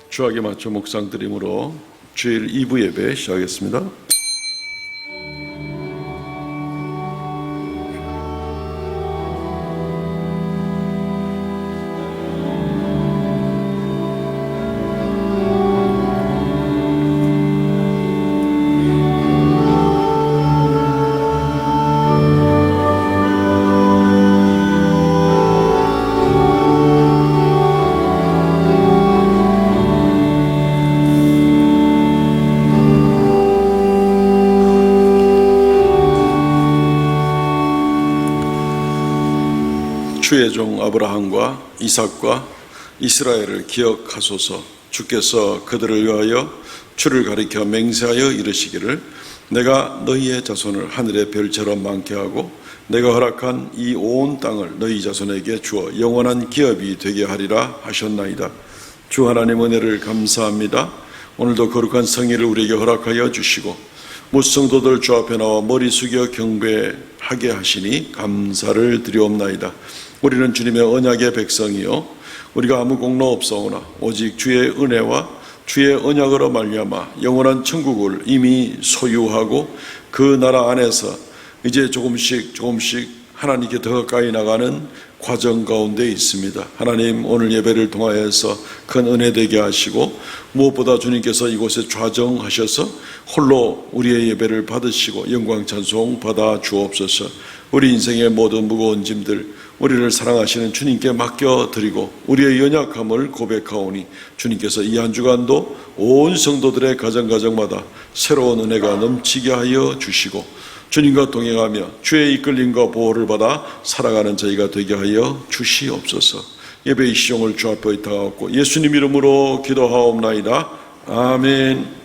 주학에 맞춰 묵상 드림으로 주일 2부 예배 시작하겠습니다. 주의 종 아브라함과 이삭과 이스라엘을 기억하소서. 주께서 그들을 위하여 주를 가리켜 맹세하여 이르시기를 내가 너희의 자손을 하늘의 별처럼 많게 하고 내가 허락한 이 온 땅을 너희 자손에게 주어 영원한 기업이 되게 하리라 하셨나이다. 주 하나님 은혜를 감사합니다. 오늘도 거룩한 성의를 우리에게 허락하여 주시고 무성도들 주 앞에 나와 머리 숙여 경배하게 하시니 감사를 드리옵나이다. 우리는 주님의 언약의 백성이요 우리가 아무 공로 없사오나 오직 주의 은혜와 주의 언약으로 말미암아 영원한 천국을 이미 소유하고 그 나라 안에서 이제 조금씩 하나님께 더 가까이 나가는 과정 가운데 있습니다. 하나님, 오늘 예배를 통하여서 큰 은혜 되게 하시고 무엇보다 주님께서 이곳에 좌정하셔서 홀로 우리의 예배를 받으시고 영광 찬송 받아 주옵소서. 우리 인생의 모든 무거운 짐들 우리를 사랑하시는 주님께 맡겨드리고 우리의 연약함을 고백하오니 주님께서 이 한 주간도 온 성도들의 가정마다 새로운 은혜가 넘치게 하여 주시고 주님과 동행하며 주의 이끌림과 보호를 받아 살아가는 저희가 되게 하여 주시옵소서. 예배의 시종을 주 앞에 의탁하옵고 예수님 이름으로 기도하옵나이다. 아멘.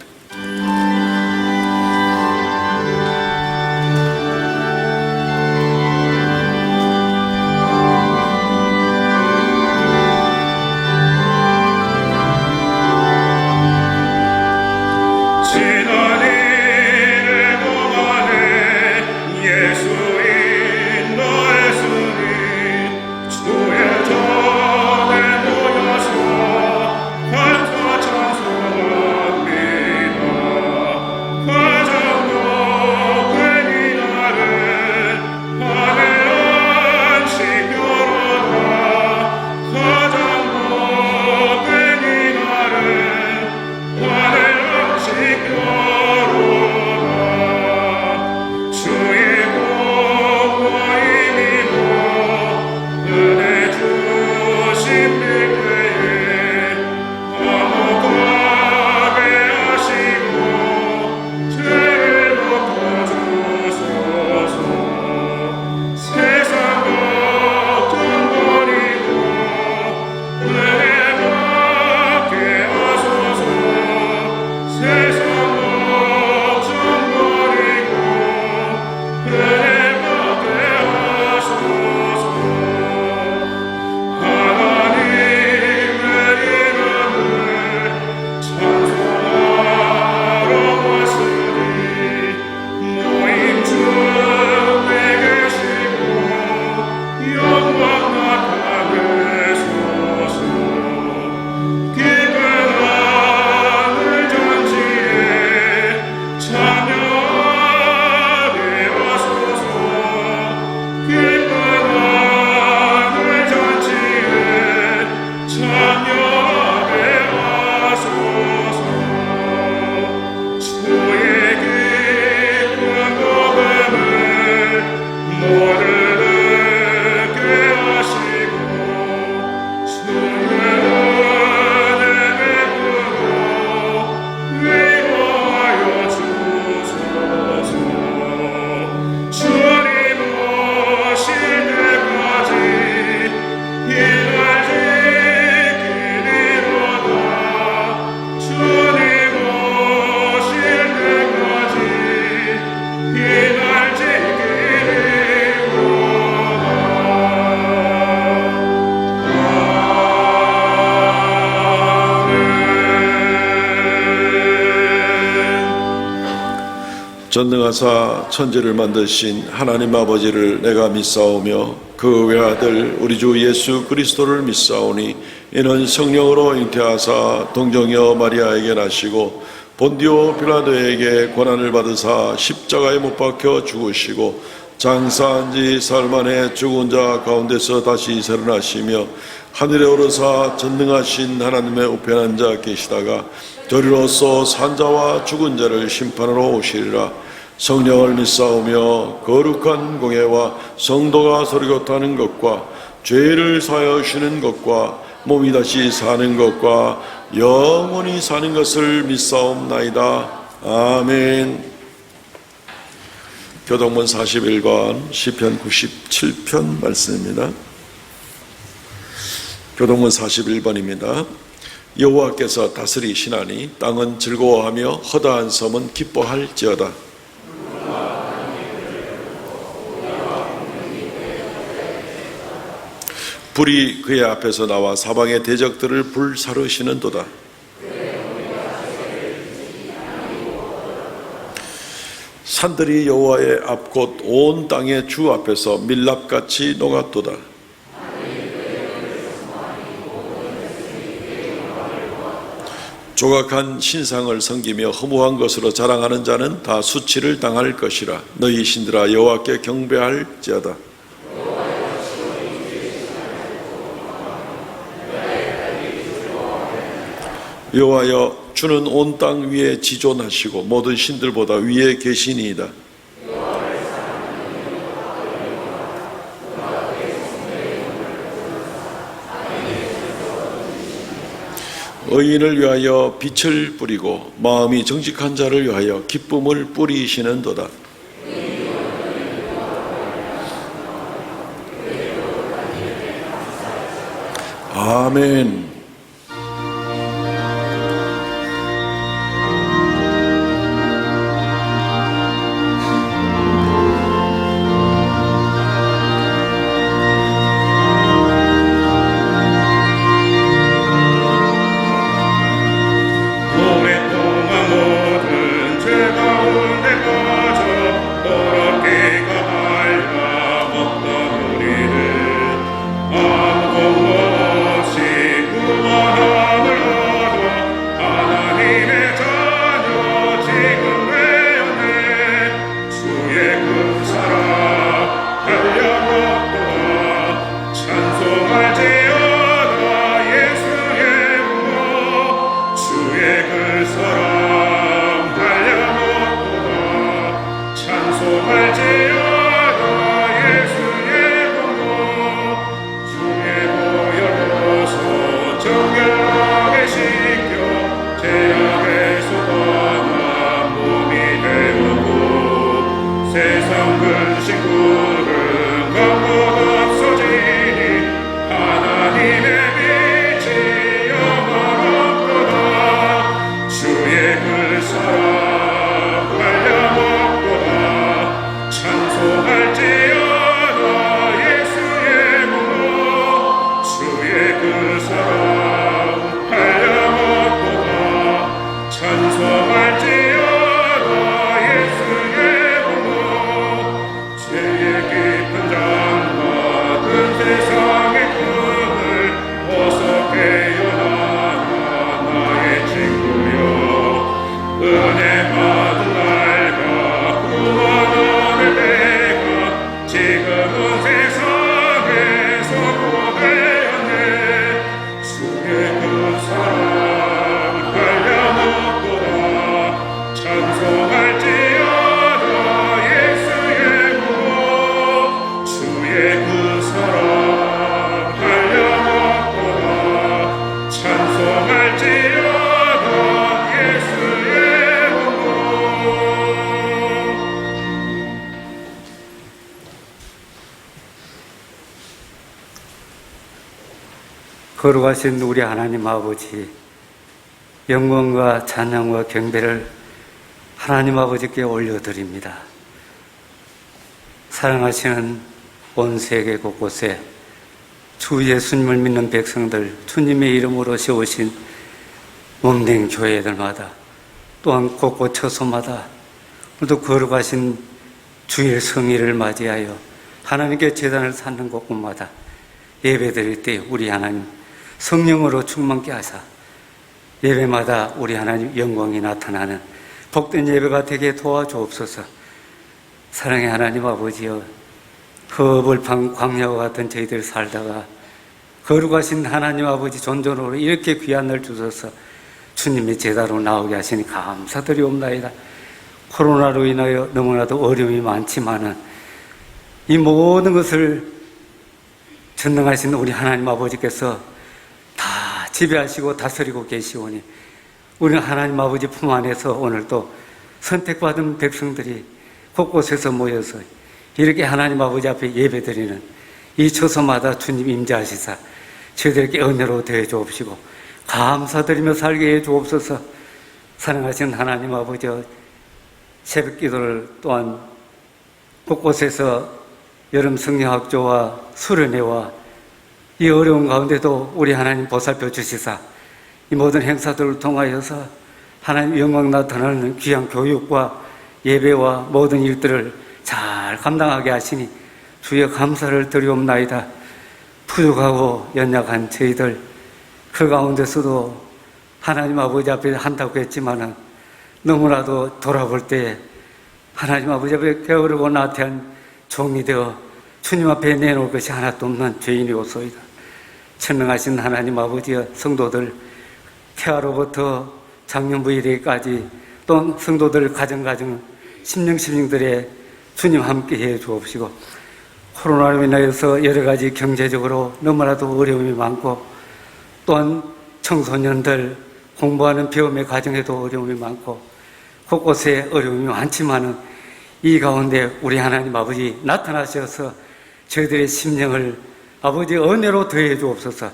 전능하사 천지를 만드신 하나님 아버지를 내가 믿사오며 그 외아들 우리 주 예수 그리스도를 믿사오니 이는 성령으로 잉태하사 동정녀 마리아에게 나시고 본디오 빌라도에게 고난을 받으사 십자가에 못 박혀 죽으시고 장사한 지 사흘 만에 죽은 자 가운데서 다시 살아나시며 하늘에 오르사 전능하신 하나님의 우편한 자 계시다가 저리로서 산자와 죽은 자를 심판하러 오시리라. 성령을 믿사오며 거룩한 공예와 성도가 서리고 것과 죄를 사하여 주시는 것과 몸이 다시 사는 것과 영원히 사는 것을 믿사옵나이다. 아멘. 교동문 41권 시편 97편 말씀입니다. 교동문 41번입니다. 여호와께서 다스리시나니 땅은 즐거워하며 허다한 섬은 기뻐할지어다. 불이 그의 앞에서 나와 사방의 대적들을 불사르시는도다. 산들이 여호와의 앞곧 온 땅의 주 앞에서 밀랍같이 녹았도다. 조각한 신상을 섬기며 허무한 것으로 자랑하는 자는 다 수치를 당할 것이라. 너희 신들아 여호와께 경배할지어다. 여호와여 주는 온 땅 위에 지존하시고 모든 신들보다 위에 계시니이다. 의인을 위하여 빛을 뿌리고 마음이 정직한 자를 위하여 기쁨을 뿌리시는도다. 아멘. 거룩하신 우리 하나님 아버지, 영광과 찬양과 경배를 하나님 아버지께 올려드립니다. 사랑하시는 온 세계 곳곳에 주 예수님을 믿는 백성들, 주님의 이름으로 세우신 몸된 교회들마다, 또한 곳곳 처소마다 또 거룩하신 주일 성일을 맞이하여 하나님께 제단을 쌓는 곳곳마다 예배드릴 때 우리 하나님 성령으로 충만케 하사 예배마다 우리 하나님 영광이 나타나는 복된 예배가 되게 도와주옵소서. 사랑의 하나님 아버지여, 허벌판 광야와 같은 저희들 살다가 거룩하신 하나님 아버지 존전으로 이렇게 귀한 날 주셔서 주님의 제자로 나오게 하시니 감사드리옵나이다. 코로나로 인하여 너무나도 어려움이 많지만은 이 모든 것을 전능하신 우리 하나님 아버지께서 다 지배하시고 다스리고 계시오니 우리는 하나님 아버지 품 안에서 오늘도 선택받은 백성들이 곳곳에서 모여서 이렇게 하나님 아버지 앞에 예배드리는 이 처소마다 주님 임재하시사 저희들에게 은혜로 대해 주옵시고 감사드리며 살게 해 주옵소서. 사랑하신 하나님 아버지, 새벽 기도를 또한 곳곳에서 여름 성령학교와 수련회와 이 어려운 가운데도 우리 하나님 보살펴 주시사 이 모든 행사들을 통하여서 하나님 영광 나타나는 귀한 교육과 예배와 모든 일들을 잘 감당하게 하시니 주여 감사를 드리옵나이다. 부족하고 연약한 저희들 그 가운데서도 하나님 아버지 앞에 한다고 했지만은 너무나도 돌아볼 때 하나님 아버지 앞에 게으르고 나태한 종이 되어 주님 앞에 내놓을 것이 하나도 없는 죄인이오소이다. 천능하신 하나님 아버지여, 성도들 태아로부터 장년부 이래까지 또 성도들 가정 심령들의 주님 함께 해 주옵시고 코로나로 인하여서 여러 가지 경제적으로 너무나도 어려움이 많고 또한 청소년들 공부하는 배움의 과정에도 어려움이 많고 곳곳에 어려움이 많지만은 이 가운데 우리 하나님 아버지 나타나셔서 저희들의 심령을 아버지 은혜로 더해 주옵소서.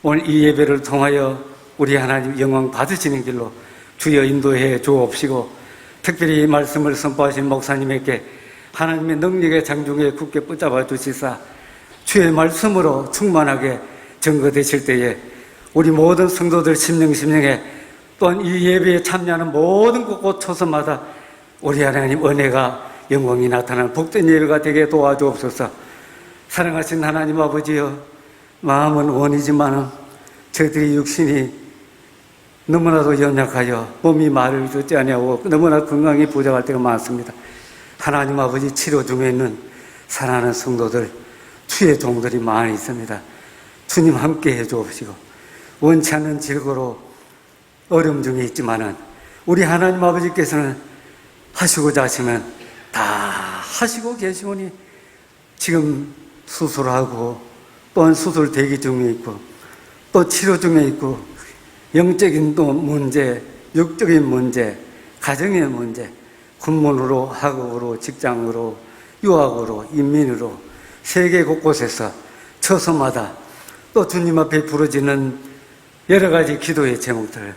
오늘 이 예배를 통하여 우리 하나님 영광 받으시는 길로 주여 인도해 주옵시고 특별히 이 말씀을 선포하신 목사님에게 하나님의 능력의 장중에 굳게 붙잡아 주시사 주의 말씀으로 충만하게 증거되실 때에 우리 모든 성도들 심령에 또한 이 예배에 참여하는 모든 곳곳 초소마다 우리 하나님 은혜가 영광이 나타나는 복된 예배가 되게 도와주옵소서. 사랑하신 하나님 아버지여, 마음은 원이지만 저희들의 육신이 너무나도 연약하여 몸이 말을 듣지 아니하고 너무나 건강이 부족할 때가 많습니다. 하나님 아버지 치료 중에 있는 사랑하는 성도들, 주의 종들이 많이 있습니다. 주님 함께 해주옵시고 원치 않는 질고로 어려움 중에 있지만은 우리 하나님 아버지께서는 하시고자 하시면 다 하시고 계시오니 지금 수술하고 또한 수술 대기 중에 있고 또 치료 중에 있고 영적인 또 문제, 육적인 문제, 가정의 문제, 군문으로, 학업으로, 직장으로, 유학으로, 인민으로 세계 곳곳에서 처소마다 또 주님 앞에 부러지는 여러 가지 기도의 제목들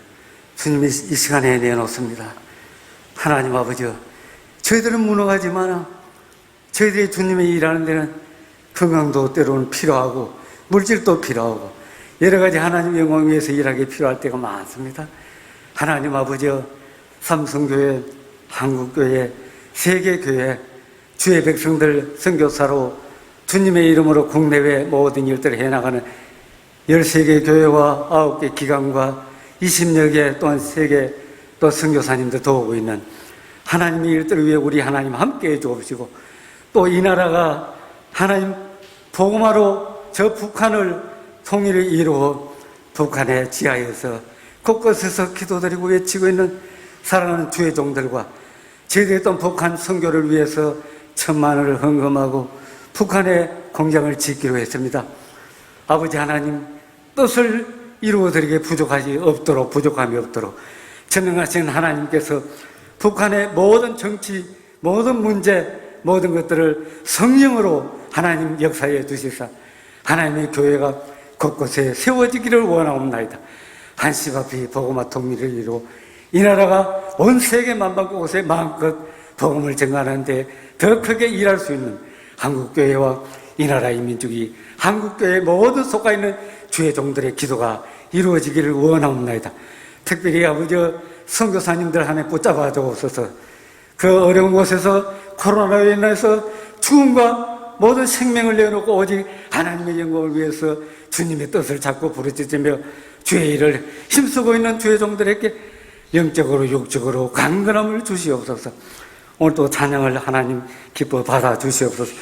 주님이 이 시간에 내놓습니다. 하나님 아버지, 저희들은 무능하지만 저희들이 주님의 일하는 데는 건강도 때로는 필요하고 물질도 필요하고 여러 가지 하나님 영광 위해서 일하기 필요할 때가 많습니다. 하나님 아버지, 삼성교회, 한국교회, 세계교회, 주의 백성들 선교사로 주님의 이름으로 국내외 모든 일들을 해나가는 13개 교회와 9개 기관과 20여 개 또한 세계 또 선교사님들 도우고 있는 하나님의 일들을 위해 우리 하나님 함께 해 주옵시고 또 이 나라가 하나님 복음화로 저 북한을 통일을 이루어 북한의 지하에서 곳곳에서 기도드리고 외치고 있는 사랑하는 주의 종들과 저희들이 또 북한 선교를 위해서 1,000만 원을 헌금하고 북한의 공장을 짓기로 했습니다. 아버지 하나님 뜻을 이루어드리게 부족함이 없도록 전능하신 하나님께서 북한의 모든 정치, 모든 문제, 모든 것들을 성령으로 하나님 역사해 주시사 하나님의 교회가 곳곳에 세워지기를 원하옵나이다. 한시바피 복음화 통일을 이루어 이 나라가 온 세계 만방 곳곳에 마음껏 복음을 전하는데 더 크게 일할 수 있는 한국교회와 이 나라의 민족이 한국교회에 모두 속아 있는 주의 종들의 기도가 이루어지기를 원하옵나이다. 특별히 아버지 선교사님들 한해 붙잡아 주옵소서. 그 어려운 곳에서 코로나로 인해서 죽음과 모든 생명을 내어놓고 오직 하나님의 영광을 위해서 주님의 뜻을 잡고 부르짖으며 주의 일을 힘쓰고 있는 주의 종들에게 영적으로 육적으로 강건함을 주시옵소서. 오늘 또 찬양을 하나님 기뻐 받아 주시옵소서.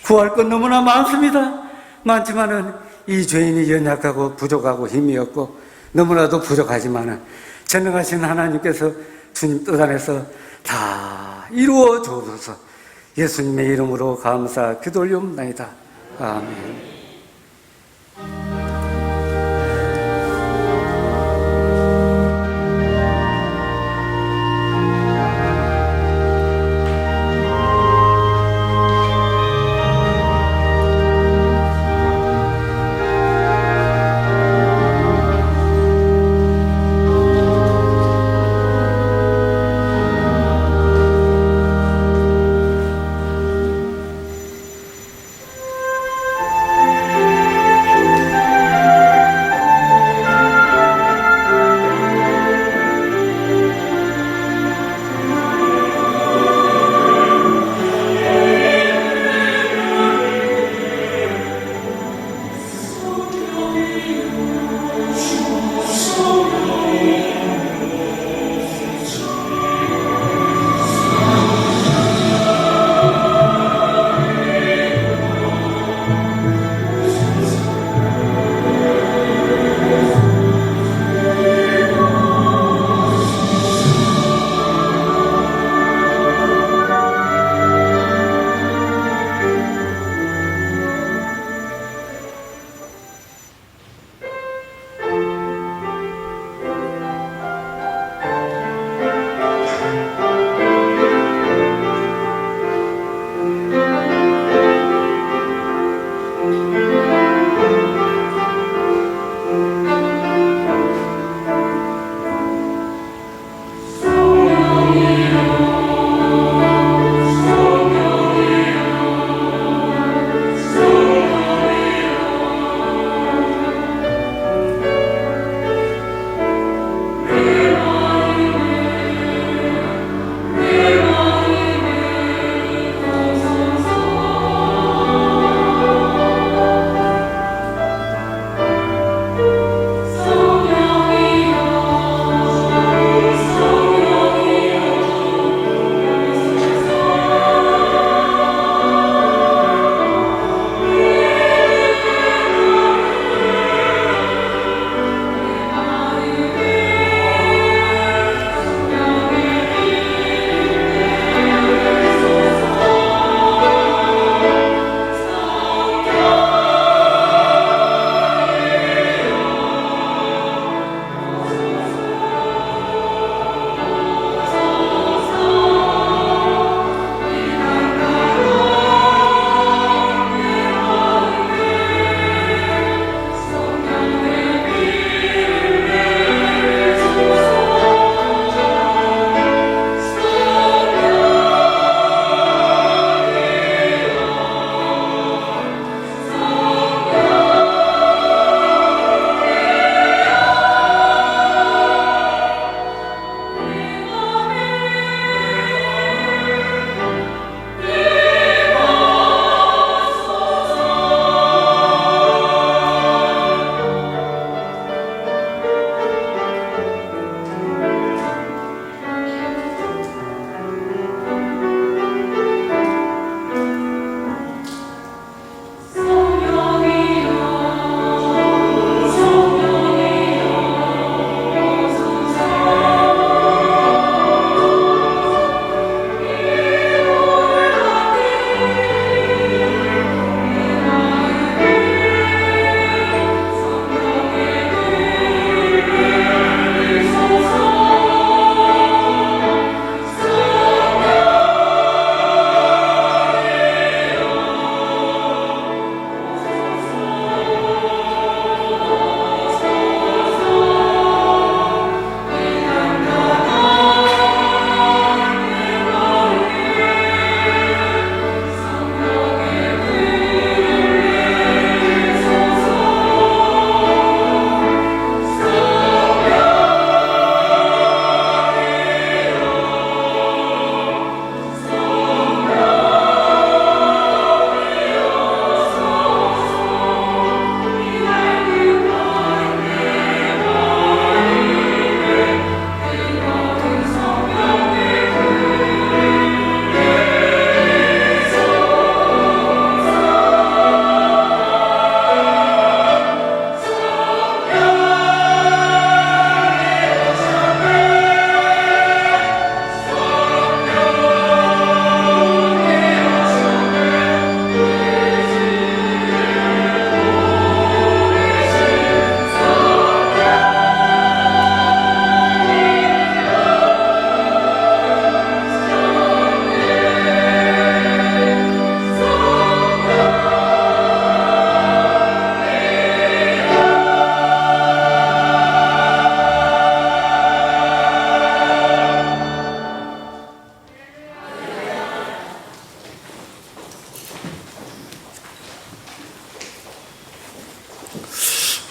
구할 것 너무나 많습니다. 많지만은 이 죄인이 연약하고 부족하고 힘이 없고 너무나도 부족하지만은 전능하신 하나님께서 주님 뜻 안에서 다 이루어 주옵소서. 예수님의 이름으로 감사 기도 올리옵나이다. 아멘.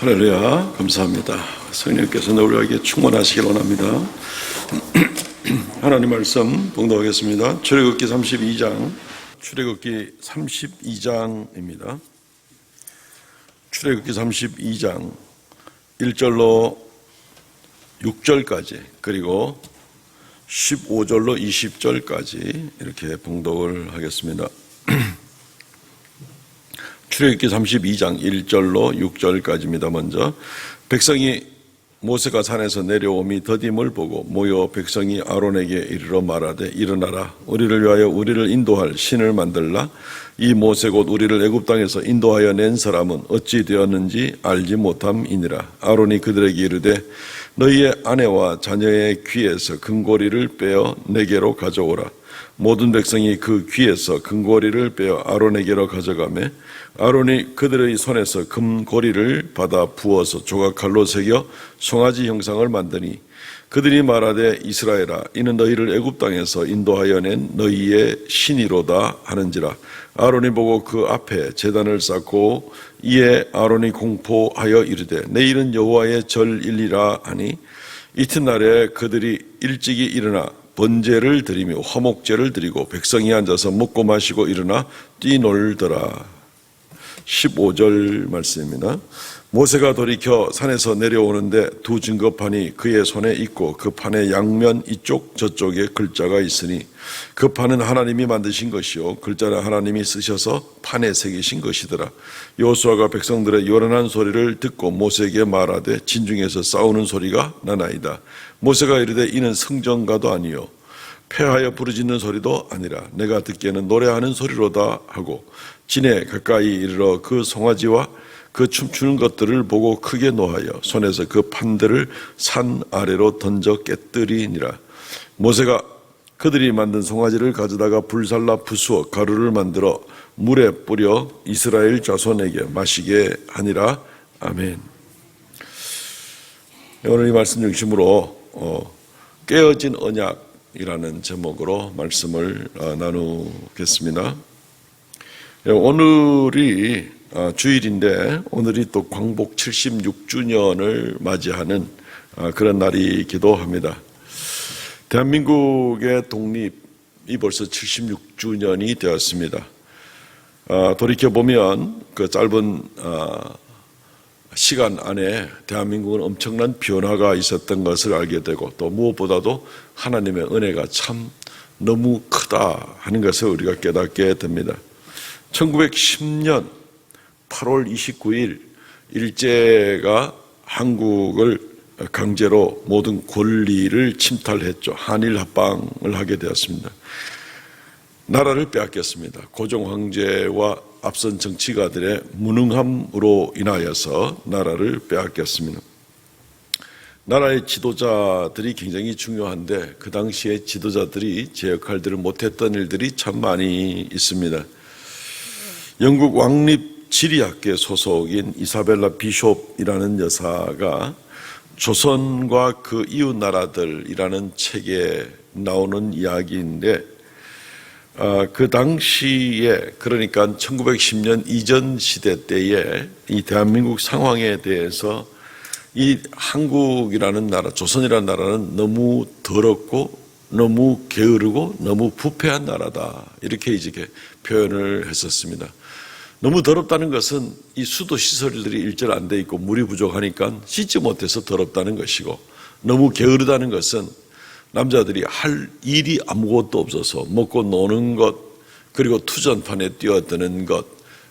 할렐루야, 감사합니다. 성령께서 우리에게 충만하시길 원합니다. 하나님 말씀 봉독하겠습니다. 출애굽기 32장입니다. 출애굽기 32장 1절로 6절까지 그리고 15절로 20절까지 이렇게 봉독을 하겠습니다. 출애굽기 32장 1절로 6절까지입니다. 먼저 백성이 모세가 산에서 내려오미 더딤을 보고 모여 백성이 아론에게 이르러 말하되 일어나라 우리를 위하여 우리를 인도할 신을 만들라. 이 모세 곧 우리를 애굽 땅에서 인도하여 낸 사람은 어찌 되었는지 알지 못함이니라. 아론이 그들에게 이르되 너희의 아내와 자녀의 귀에서 금고리를 빼어 내게로 가져오라. 모든 백성이 그 귀에서 금고리를 빼어 아론에게로 가져가매 아론이 그들의 손에서 금고리를 받아 부어서 조각칼로 새겨 송아지 형상을 만드니 그들이 말하되 이스라엘아 이는 너희를 애굽 땅에서 인도하여 낸 너희의 신이로다 하는지라. 아론이 보고 그 앞에 제단을 쌓고 이에 아론이 공포하여 이르되 내일은 여호와의 절일이라 하니 이튿날에 그들이 일찍이 일어나 번제를 드리며 화목제를 드리고 백성이 앉아서 먹고 마시고 일어나 뛰놀더라. 15절 말씀입니다. 모세가 돌이켜 산에서 내려오는데 두 증거판이 그의 손에 있고 그 판의 양면 이쪽 저쪽에 글자가 있으니 그 판은 하나님이 만드신 것이요 글자는 하나님이 쓰셔서 판에 새기신 것이더라. 여호수아가 백성들의 요란한 소리를 듣고 모세에게 말하되 진중에서 싸우는 소리가 나나이다. 모세가 이르되 이는 성전가도 아니요 패하여 부르짖는 소리도 아니라 내가 듣기에는 노래하는 소리로다 하고 진에 가까이 이르러 그 송아지와 그 춤추는 것들을 보고 크게 노하여 손에서 그 판들을 산 아래로 던져 깨뜨리니라. 모세가 그들이 만든 송아지를 가져다가 불살라 부수어 가루를 만들어 물에 뿌려 이스라엘 자손에게 마시게 하니라. 아멘. 오늘 이 말씀 중심으로 깨어진 언약이라는 제목으로 말씀을 나누겠습니다. 오늘이 주일인데 오늘이 또 광복 76주년을 맞이하는 그런 날이기도 합니다. 대한민국의 독립이 벌써 76주년이 되었습니다. 돌이켜보면 그 짧은 시간 안에 대한민국은 엄청난 변화가 있었던 것을 알게 되고 또 무엇보다도 하나님의 은혜가 참 너무 크다 하는 것을 우리가 깨닫게 됩니다. 1910년 8월 29일 일제가 한국을 강제로 모든 권리를 침탈했죠. 한일 합방을 하게 되었습니다. 나라를 빼앗겼습니다. 고종 황제와 앞선 정치가들의 무능함으로 인하여서 나라를 빼앗겼습니다. 나라의 지도자들이 굉장히 중요한데 그 당시에 지도자들이 제 역할들을 못했던 일들이 참 많이 있습니다. 영국 왕립 지리학계 소속인 이사벨라 비숍이라는 여사가 조선과 그 이웃 나라들이라는 책에 나오는 이야기인데 그 당시에 그러니까 1910년 이전 시대 때에 이 대한민국 상황에 대해서 이 한국이라는 나라, 조선이라는 나라는 너무 더럽고 너무 게으르고 너무 부패한 나라다 이렇게 이제 표현을 했었습니다. 너무 더럽다는 것은 이 수도 시설들이 일절 안 돼 있고 물이 부족하니까 씻지 못해서 더럽다는 것이고 너무 게으르다는 것은 남자들이 할 일이 아무것도 없어서 먹고 노는 것 그리고 투전판에 뛰어드는 것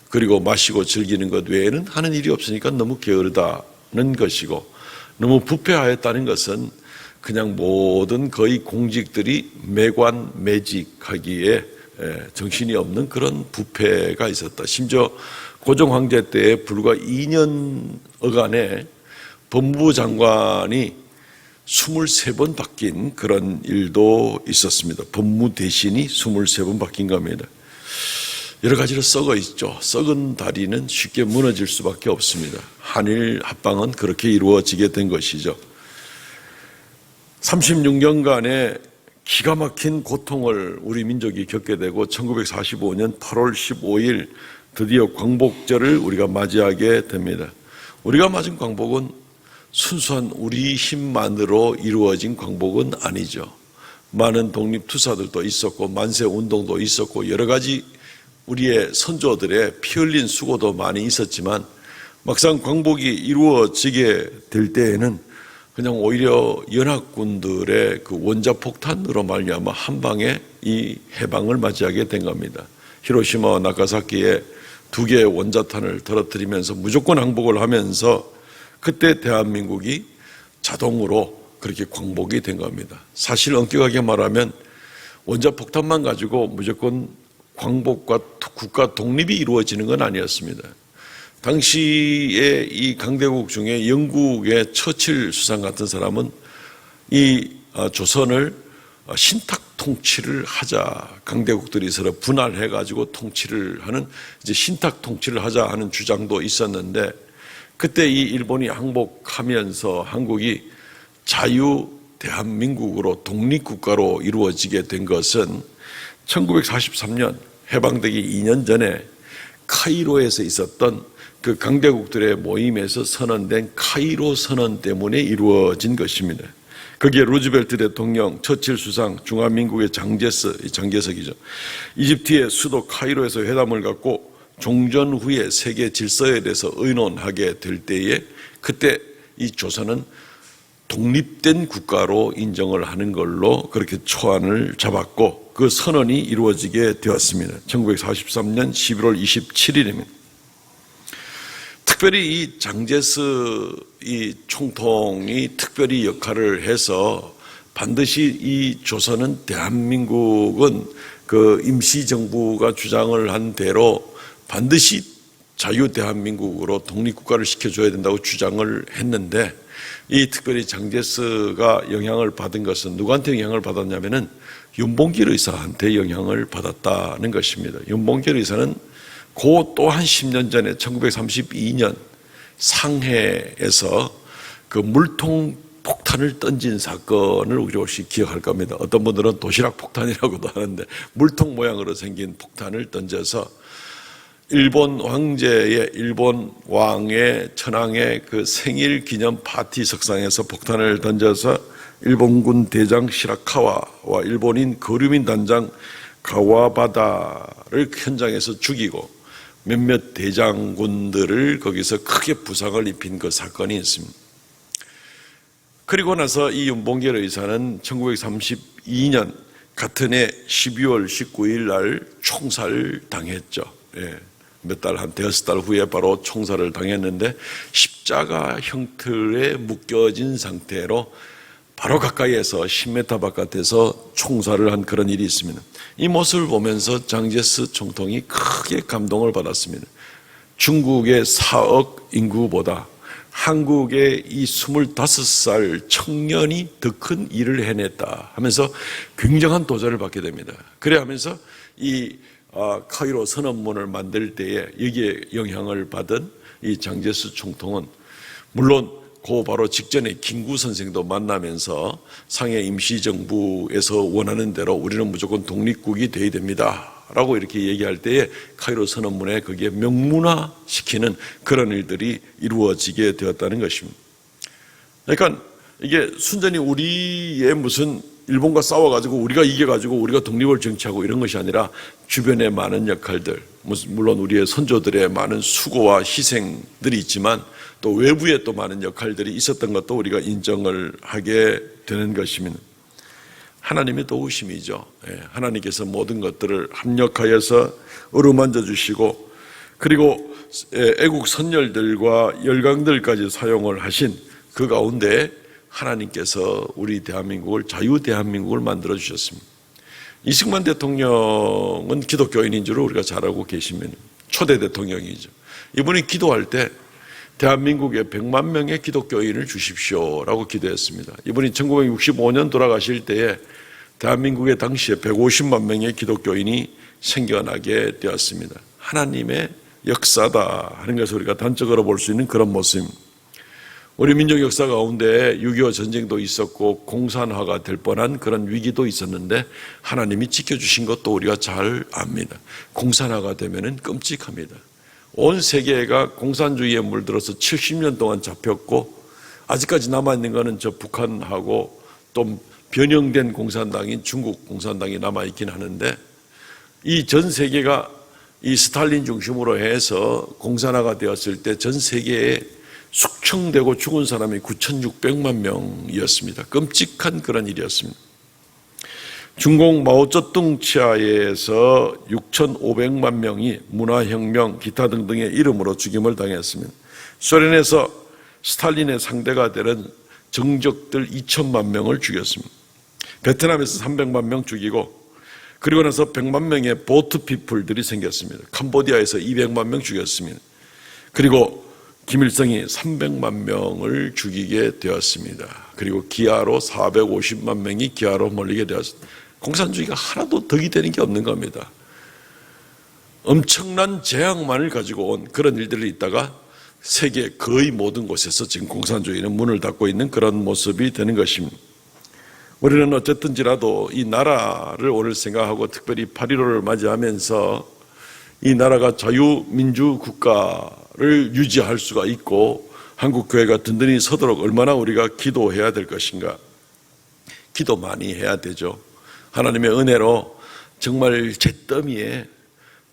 그리고 마시고 즐기는 것 외에는 하는 일이 없으니까 너무 게으르다는 것이고 너무 부패하였다는 것은 그냥 모든 거의 공직들이 매관 매직하기에 정신이 없는 그런 부패가 있었다. 심지어 고종 황제 때에 불과 2년여간에 법무부 장관이 23번 바뀐 그런 일도 있었습니다. 법무 대신이 23번 바뀐 겁니다. 여러 가지로 썩어 있죠. 썩은 다리는 쉽게 무너질 수밖에 없습니다. 한일 합방은 그렇게 이루어지게 된 것이죠. 36년간의 기가 막힌 고통을 우리 민족이 겪게 되고 1945년 8월 15일 드디어 광복절을 우리가 맞이하게 됩니다. 우리가 맞은 광복은 순수한 우리 힘만으로 이루어진 광복은 아니죠. 많은 독립투사들도 있었고 만세운동도 있었고 여러 가지 우리의 선조들의 피 흘린 수고도 많이 있었지만 막상 광복이 이루어지게 될 때에는 그냥 오히려 연합군들의 그 원자폭탄으로 말미암아 한 방에 이 해방을 맞이하게 된 겁니다. 히로시마와 나가사키에 2개의 원자탄을 떨어뜨리면서 무조건 항복을 하면서 그때 대한민국이 자동으로 그렇게 광복이 된 겁니다. 사실 엄격하게 말하면 원자폭탄만 가지고 무조건 광복과 국가 독립이 이루어지는 건 아니었습니다. 당시에 이 강대국 중에 영국의 처칠 수상 같은 사람은 이 조선을 신탁 통치를 하자, 강대국들이 서로 분할해가지고 통치를 하는 이제 신탁 통치를 하자 하는 주장도 있었는데 그때 이 일본이 항복하면서 한국이 자유 대한민국으로 독립국가로 이루어지게 된 것은 1943년 해방되기 2년 전에 카이로에서 있었던 그 강대국들의 모임에서 선언된 카이로 선언 때문에 이루어진 것입니다. 거기에 루즈벨트 대통령, 처칠 수상, 중화민국의 장제석이죠. 이집트의 수도 카이로에서 회담을 갖고 종전 후에 세계 질서에 대해서 의논하게 될 때에 그때 이 조선은 독립된 국가로 인정을 하는 걸로 그렇게 초안을 잡았고 그 선언이 이루어지게 되었습니다. 1943년 11월 27일입니다. 특별히 이 장제스 이 총통이 특별히 역할을 해서 반드시 이 조선은 대한민국은 그 임시정부가 주장을 한 대로 반드시 자유 대한민국으로 독립국가를 시켜줘야 된다고 주장을 했는데 이 특별히 장제스가 영향을 받은 것은 누구한테 영향을 받았냐면은 윤봉길 의사한테 영향을 받았다는 것입니다. 윤봉길 의사는 그 또 한 10년 전에 1932년 상해에서 그 물통 폭탄을 던진 사건을 우리 혹시 기억할 겁니다. 어떤 분들은 도시락 폭탄이라고도 하는데 물통 모양으로 생긴 폭탄을 던져서 일본 황제의 일본 왕의 천황의 그 생일 기념 파티 석상에서 폭탄을 던져서 일본군 대장 시라카와와 일본인 거류민 단장 가와바다를 현장에서 죽이고 몇몇 대장군들을 거기서 크게 부상을 입힌 그 사건이 있습니다. 그리고 나서 이 윤봉길 의사는 1932년 같은 해 12월 19일 날 총살을 당했죠. 예. 몇 달, 한 대여섯 달 후에 바로 총살을 당했는데 십자가 형틀에 묶여진 상태로 바로 가까이에서 10m 바깥에서 총살을 한 그런 일이 있습니다. 이 모습을 보면서 장제스 총통이 크게 감동을 받았습니다. 중국의 4억 인구보다 한국의 이 25살 청년이 더 큰 일을 해냈다 하면서 굉장한 도전을 받게 됩니다. 그래 하면서 이 카이로 선언문을 만들 때에 여기에 영향을 받은 이 장제스 총통은 물론 그 바로 직전에 김구 선생도 만나면서 상해 임시정부에서 원하는 대로 우리는 무조건 독립국이 돼야 됩니다 라고 이렇게 얘기할 때에 카이로 선언문에 거기에 명문화시키는 그런 일들이 이루어지게 되었다는 것입니다. 그러니까 이게 순전히 우리의 무슨 일본과 싸워가지고 우리가 이겨가지고 우리가 독립을 쟁취하고 이런 것이 아니라 주변의 많은 역할들, 물론 우리의 선조들의 많은 수고와 희생들이 있지만 또 외부에 또 많은 역할들이 있었던 것도 우리가 인정을 하게 되는 것입니다. 하나님의 도우심이죠. 하나님께서 모든 것들을 합력하여서 어루만져 주시고 그리고 애국 선열들과 열강들까지 사용을 하신 그 가운데 하나님께서 우리 대한민국을 자유 대한민국을 만들어 주셨습니다. 이승만 대통령은 기독교인인 줄 우리가 잘 알고 계시면 초대 대통령이죠. 이분이 기도할 때 대한민국에 100만 명의 기독교인을 주십시오라고 기도했습니다. 이분이 1965년 돌아가실 때에 대한민국에 당시에 150만 명의 기독교인이 생겨나게 되었습니다. 하나님의 역사다 하는 것을 우리가 단적으로 볼 수 있는 그런 모습입니다. 우리 민족 역사 가운데 6.25 전쟁도 있었고 공산화가 될 뻔한 그런 위기도 있었는데 하나님이 지켜주신 것도 우리가 잘 압니다. 공산화가 되면은 끔찍합니다. 온 세계가 공산주의에 물들어서 70년 동안 잡혔고 아직까지 남아있는 것은 저 북한하고 또 변형된 공산당인 중국 공산당이 남아있긴 하는데 이 전 세계가 이 스탈린 중심으로 해서 공산화가 되었을 때 전 세계에 숙청되고 죽은 사람이 9,600만 명이었습니다. 끔찍한 그런 일이었습니다. 중국 마오쩌둥 치하에서 6,500만 명이 문화혁명 기타 등등의 이름으로 죽임을 당했습니다. 소련에서 스탈린의 상대가 되는 정적들 2천만 명을 죽였습니다. 베트남에서 300만 명 죽이고 그리고 나서 100만 명의 보트피플들이 생겼습니다. 캄보디아에서 200만 명 죽였습니다. 그리고 김일성이 300만 명을 죽이게 되었습니다. 그리고 기아로 450만 명이 기아로 몰리게 되었습니다. 공산주의가 하나도 덕이 되는 게 없는 겁니다. 엄청난 재앙만을 가지고 온 그런 일들이 있다가 세계 거의 모든 곳에서 지금 공산주의는 문을 닫고 있는 그런 모습이 되는 것입니다. 우리는 어쨌든지라도 이 나라를 오늘 생각하고 특별히 8.15를 맞이하면서 이 나라가 자유민주 국가를 유지할 수가 있고 한국교회가 든든히 서도록 얼마나 우리가 기도해야 될 것인가. 기도 많이 해야 되죠. 하나님의 은혜로 정말 잿더미에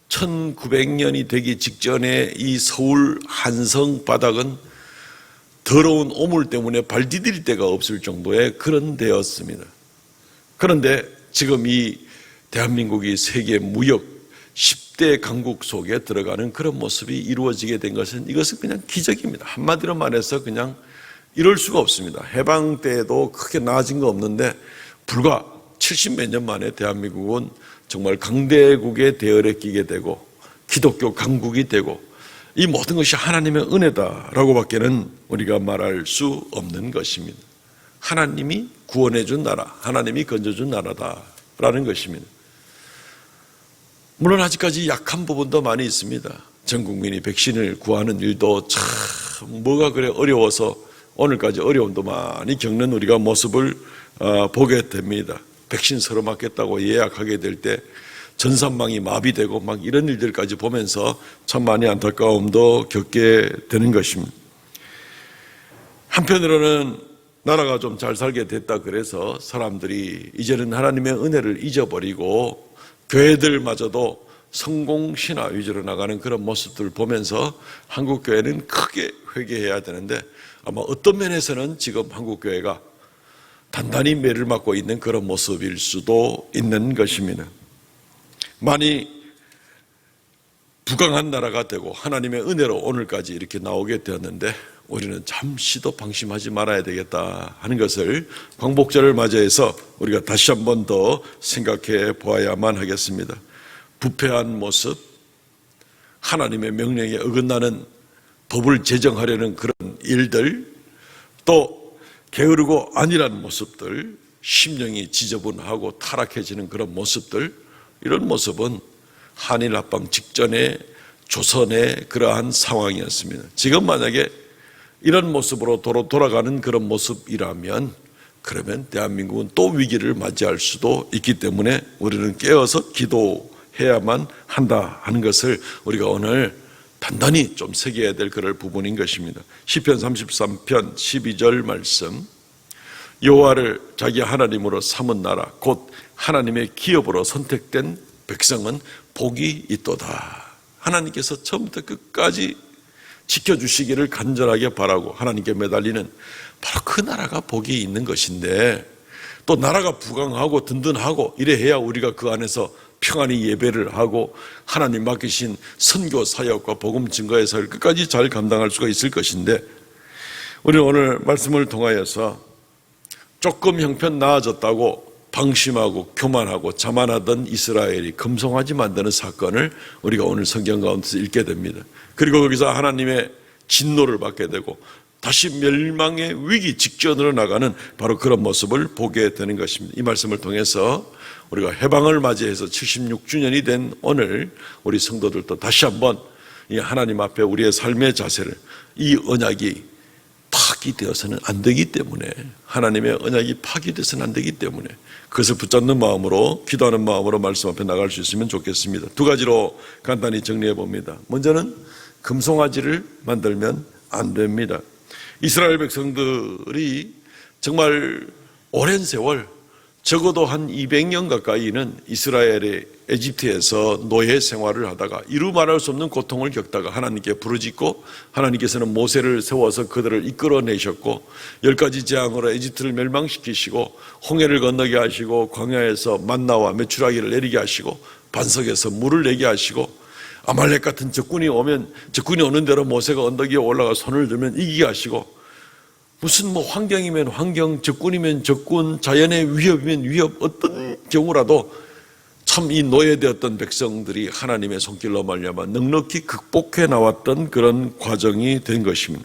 1900년이 되기 직전에 이 서울 한성 바닥은 더러운 오물 때문에 발 디딜 데가 없을 정도의 그런 데였습니다. 그런데 지금 이 대한민국이 세계 무역 10대 강국 속에 들어가는 그런 모습이 이루어지게 된 것은 이것은 그냥 기적입니다. 한마디로 말해서 그냥 이럴 수가 없습니다. 해방 때에도 크게 나아진 거 없는데 불과 70몇 년 만에 대한민국은 정말 강대국의 대열에 끼게 되고 기독교 강국이 되고 이 모든 것이 하나님의 은혜다라고 밖에는 우리가 말할 수 없는 것입니다. 하나님이 구원해 준 나라, 하나님이 건져준 나라다라는 것입니다. 물론 아직까지 약한 부분도 많이 있습니다. 전 국민이 백신을 구하는 일도 참 뭐가 그래 어려워서 오늘까지 어려움도 많이 겪는 우리가 모습을 보게 됩니다. 백신 서로 맞겠다고 예약하게 될 때 전산망이 마비되고 막 이런 일들까지 보면서 참 많이 안타까움도 겪게 되는 것입니다. 한편으로는 나라가 좀 잘 살게 됐다 그래서 사람들이 이제는 하나님의 은혜를 잊어버리고 교회들마저도 성공신화 위주로 나가는 그런 모습들을 보면서 한국교회는 크게 회개해야 되는데 아마 어떤 면에서는 지금 한국교회가 단단히 매를 맞고 있는 그런 모습일 수도 있는 것입니다. 많이 부강한 나라가 되고 하나님의 은혜로 오늘까지 이렇게 나오게 되었는데 우리는 잠시도 방심하지 말아야 되겠다 하는 것을 광복절을 맞이해서 우리가 다시 한 번 더 생각해 보아야만 하겠습니다. 부패한 모습, 하나님의 명령에 어긋나는 법을 제정하려는 그런 일들, 또 게으르고 안일한 모습들, 심령이 지저분하고 타락해지는 그런 모습들, 이런 모습은 한일 합방 직전에 조선의 그러한 상황이었습니다. 지금 만약에 이런 모습으로 돌아가는 그런 모습이라면 그러면 대한민국은 또 위기를 맞이할 수도 있기 때문에 우리는 깨어서 기도해야만 한다 하는 것을 우리가 오늘 단단히 좀 새겨야 될 그럴 부분인 것입니다. 시편 33편 12절 말씀, 여호와를 자기 하나님으로 삼은 나라 곧 하나님의 기업으로 선택된 백성은 복이 있도다. 하나님께서 처음부터 끝까지 지켜주시기를 간절하게 바라고 하나님께 매달리는 바로 그 나라가 복이 있는 것인데, 또 나라가 부강하고 든든하고 이래 해야 우리가 그 안에서 평안히 예배를 하고 하나님 맡기신 선교 사역과 복음 증거의 사역을 끝까지 잘 감당할 수가 있을 것인데, 우리는 오늘 말씀을 통하여서 조금 형편 나아졌다고 방심하고 교만하고 자만하던 이스라엘이 금송아지 만드는 사건을 우리가 오늘 성경 가운데서 읽게 됩니다. 그리고 거기서 하나님의 진노를 받게 되고 다시 멸망의 위기 직전으로 나가는 바로 그런 모습을 보게 되는 것입니다. 이 말씀을 통해서 우리가 해방을 맞이해서 76주년이 된 오늘 우리 성도들도 다시 한번 이 하나님 앞에 우리의 삶의 자세를, 이 언약이 다 파기되어서는 안 되기 때문에, 하나님의 언약이 파기되어서는 안 되기 때문에 그것을 붙잡는 마음으로, 기도하는 마음으로 말씀 앞에 나갈 수 있으면 좋겠습니다. 두 가지로 간단히 정리해 봅니다. 먼저는 금송아지를 만들면 안 됩니다. 이스라엘 백성들이 정말 오랜 세월, 적어도 한 200년 가까이는 이스라엘의 에집트에서 노예 생활을 하다가 이루 말할 수 없는 고통을 겪다가 하나님께 부르짖고, 하나님께서는 모세를 세워서 그들을 이끌어내셨고 10가지 재앙으로 에집트를 멸망시키시고 홍해를 건너게 하시고 광야에서 만나와 메추라기를 내리게 하시고 반석에서 물을 내게 하시고, 아말렉 같은 적군이 오면 적군이 오는 대로 모세가 언덕 위에 올라가 손을 들면 이기게 하시고, 무슨 환경이면 환경, 적군이면 적군, 자연의 위협이면 위협, 어떤 경우라도 참 이 노예되었던 백성들이 하나님의 손길로 말미암아 넉넉히 극복해 나왔던 그런 과정이 된 것입니다.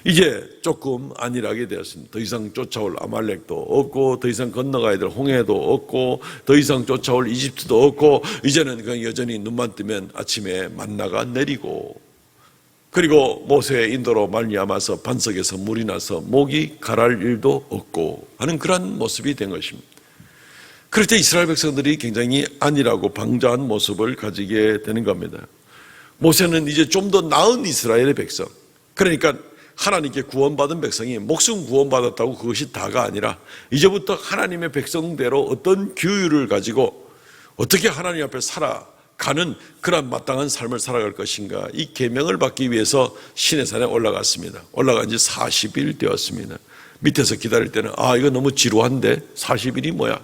이제 조금 안일하게 되었습니다. 더 이상 쫓아올 아말렉도 없고, 더 이상 건너가야 될 홍해도 없고, 더 이상 쫓아올 이집트도 없고, 이제는 그냥 여전히 눈만 뜨면 아침에 만나가 내리고, 그리고 모세의 인도로 말미암아서 반석에서 물이 나서 목이 가랄 일도 없고 하는 그런 모습이 된 것입니다. 그럴 때 이스라엘 백성들이 굉장히 안일하고 방자한 모습을 가지게 되는 겁니다. 모세는 이제 좀 더 나은 이스라엘의 백성, 그러니까 하나님께 구원받은 백성이 목숨 구원받았다고 그것이 다가 아니라 이제부터 하나님의 백성대로 어떤 규율을 가지고 어떻게 하나님 앞에 살아가는 그런 마땅한 삶을 살아갈 것인가, 이 계명을 받기 위해서 시내산에 올라갔습니다. 올라간 지 40일 되었습니다. 밑에서 기다릴 때는 이거 너무 지루한데 40일이 뭐야?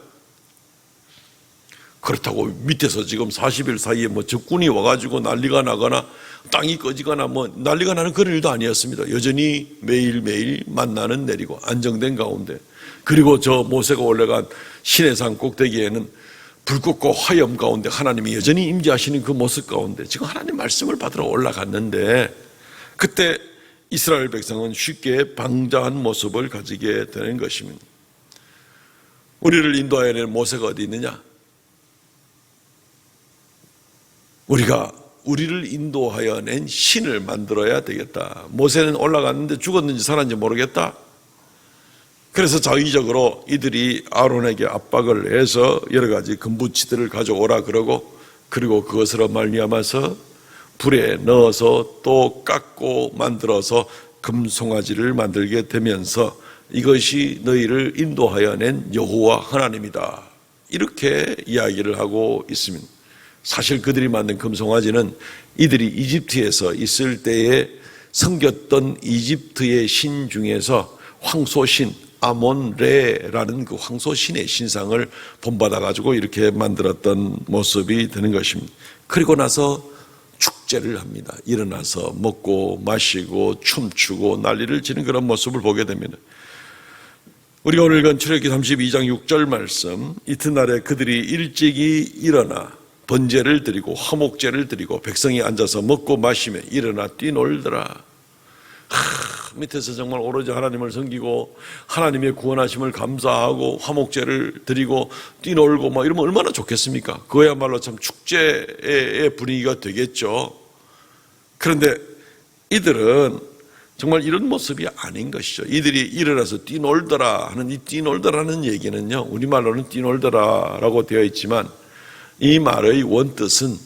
그렇다고 밑에서 지금 40일 사이에 적군이 와가지고 난리가 나거나 땅이 꺼지거나 난리가 나는 그런 일도 아니었습니다. 여전히 매일매일 만나는 내리고 안정된 가운데, 그리고 저 모세가 올라간 시내산 꼭대기에는 불꽃과 화염 가운데 하나님이 여전히 임재하시는 그 모습 가운데 지금 하나님 말씀을 받으러 올라갔는데, 그때 이스라엘 백성은 쉽게 방자한 모습을 가지게 되는 것입니다. 우리를 인도하여 낸 모세가 어디 있느냐? 우리가 우리를 인도하여 낸 신을 만들어야 되겠다. 모세는 올라갔는데 죽었는지 살았는지 모르겠다. 그래서 자의적으로 이들이 아론에게 압박을 해서 여러 가지 금부치들을 가져오라 그러고, 그리고 그것으로 말미암아서 불에 넣어서 또 깎고 만들어서 금송아지를 만들게 되면서 이것이 너희를 인도하여 낸 여호와 하나님이다, 이렇게 이야기를 하고 있습니다. 사실 그들이 만든 금송아지는 이들이 이집트에서 있을 때에 섬겼던 이집트의 신 중에서 황소신 아몬레라는 그 황소신의 신상을 본받아 가지고 이렇게 만들었던 모습이 되는 것입니다. 그리고 나서 축제를 합니다. 일어나서 먹고 마시고 춤추고 난리를 치는 그런 모습을 보게 됩니다. 우리가 오늘 읽은 출애굽기 32장 6절 말씀, 이튿날에 그들이 일찍이 일어나 번제를 드리고 화목제를 드리고 백성이 앉아서 먹고 마시며 일어나 뛰놀더라. 밑에서 정말 오로지 하나님을 섬기고 하나님의 구원하심을 감사하고 화목제를 드리고 뛰놀고 이러면 얼마나 좋겠습니까? 그야말로 참 축제의 분위기가 되겠죠. 그런데 이들은 정말 이런 모습이 아닌 것이죠. 이들이 일어나서 뛰놀더라 하는 이 뛰놀더라는 얘기는요, 우리말로는 뛰놀더라라고 되어 있지만 이 말의 원뜻은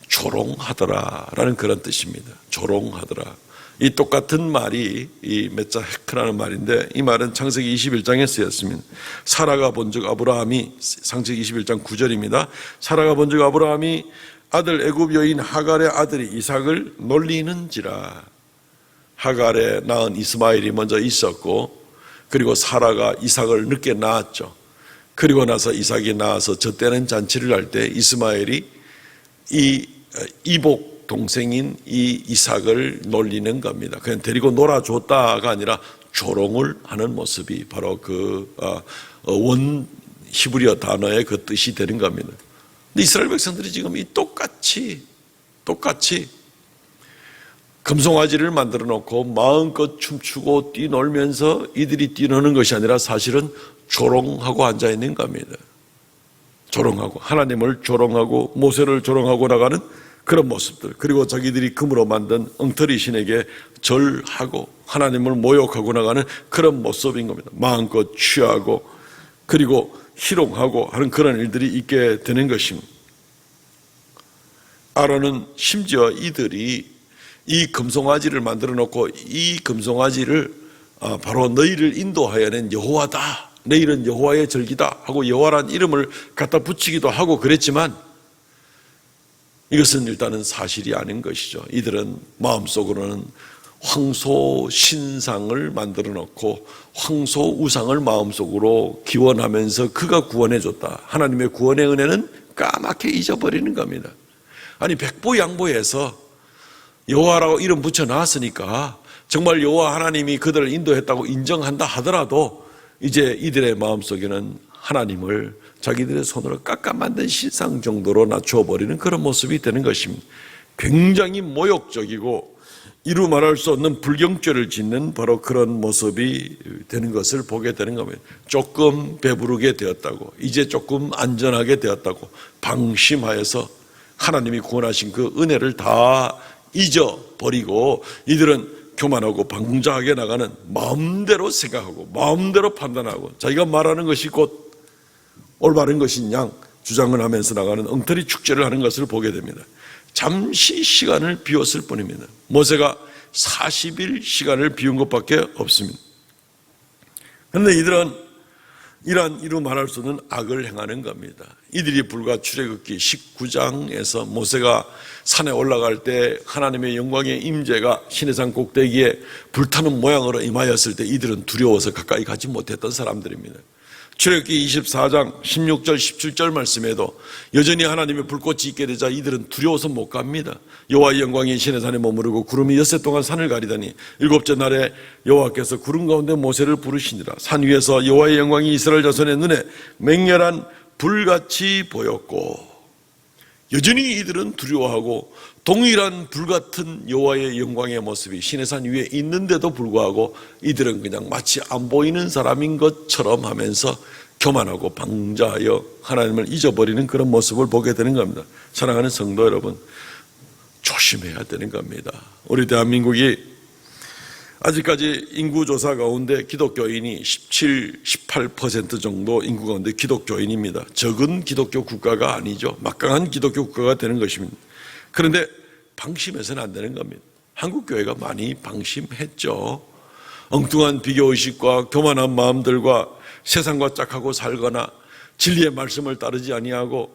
조롱하더라라는 그런 뜻입니다. 조롱하더라. 이 똑같은 말이 이 메짜 헤크라는 말인데, 이 말은 창세기 21장에 쓰였습니다. 사라가 본즉 아브라함이, 창세기 21장 9절입니다. 사라가 본즉 아브라함이 아들 애굽 여인 하갈의 아들이 이삭을 놀리는지라. 하갈에 낳은 이스마엘이 먼저 있었고, 그리고 사라가 이삭을 늦게 낳았죠. 그리고 나서 이삭이 낳아서 젖대는 잔치를 할 때 이스마엘이 이 이복 동생인 이 이삭을 놀리는 겁니다. 그냥 데리고 놀아줬다가 아니라 조롱을 하는 모습이 바로 그 원 히브리어 단어의 그 뜻이 되는 겁니다. 근데 이스라엘 백성들이 지금 이 똑같이 금송아지를 만들어 놓고 마음껏 춤추고 뛰놀면서 이들이 뛰노는 것이 아니라 사실은 조롱하고 앉아 있는 겁니다. 조롱하고 하나님을 조롱하고 모세를 조롱하고 나가는 그런 모습들, 그리고 자기들이 금으로 만든 엉터리 신에게 절하고 하나님을 모욕하고 나가는 그런 모습인 겁니다. 마음껏 취하고 그리고 희롱하고 하는 그런 일들이 있게 되는 것입니다. 아론은 심지어 이들이 이 금송아지를 만들어 놓고 이 금송아지를 바로 너희를 인도하여낸 여호와다, 내일은 여호와의 절기다 하고 여호와란 이름을 갖다 붙이기도 하고 그랬지만 이것은 일단은 사실이 아닌 것이죠. 이들은 마음속으로는 황소 신상을 만들어 놓고 황소 우상을 마음속으로 기원하면서 그가 구원해 줬다, 하나님의 구원의 은혜는 까맣게 잊어버리는 겁니다. 아니, 백보양보해서 여호와라고 이름 붙여놨으니까 정말 여호와 하나님이 그들을 인도했다고 인정한다 하더라도 이제 이들의 마음속에는 하나님을 자기들의 손으로 깎아 만든 신상 정도로 낮춰버리는 그런 모습이 되는 것입니다. 굉장히 모욕적이고 이루 말할 수 없는 불경죄를 짓는 바로 그런 모습이 되는 것을 보게 되는 겁니다. 조금 배부르게 되었다고, 이제 조금 안전하게 되었다고 방심하여서 하나님이 구원하신 그 은혜를 다 잊어버리고 이들은 교만하고 방자하게 나가는, 마음대로 생각하고 마음대로 판단하고 자기가 말하는 것이 곧 올바른 것인 양 주장을 하면서 나가는 엉터리 축제를 하는 것을 보게 됩니다. 잠시 시간을 비웠을 뿐입니다. 모세가 40일 시간을 비운 것밖에 없습니다. 그런데 이들은 이루 말할 수 없는 악을 행하는 겁니다. 이들이 불과 출애굽기 19장에서 모세가 산에 올라갈 때 하나님의 영광의 임재가 시내산 꼭대기에 불타는 모양으로 임하였을 때 이들은 두려워서 가까이 가지 못했던 사람들입니다. 출애굽기 24장 16절 17절 말씀에도 여전히 하나님의 불꽃이 있게 되자 이들은 두려워서 못 갑니다. 여호와의 영광이 시내산에 머무르고 구름이 엿새 동안 산을 가리더니 일곱째 날에 여호와께서 구름 가운데 모세를 부르시니라. 산 위에서 여호와의 영광이 이스라엘 자손의 눈에 맹렬한 불같이 보였고, 여전히 이들은 두려워하고 동일한 불같은 여호와의 영광의 모습이 시내산 위에 있는데도 불구하고 이들은 그냥 마치 안 보이는 사람인 것처럼 하면서 교만하고 방자하여 하나님을 잊어버리는 그런 모습을 보게 되는 겁니다. 사랑하는 성도 여러분, 조심해야 되는 겁니다. 우리 대한민국이 아직까지 인구조사 가운데 기독교인이 17, 18% 정도 인구 가운데 기독교인입니다. 적은 기독교 국가가 아니죠. 막강한 기독교 국가가 되는 것입니다. 그런데 방심해서는 안 되는 겁니다. 한국교회가 많이 방심했죠. 엉뚱한 비교의식과 교만한 마음들과 세상과 짝하고 살거나 진리의 말씀을 따르지 아니하고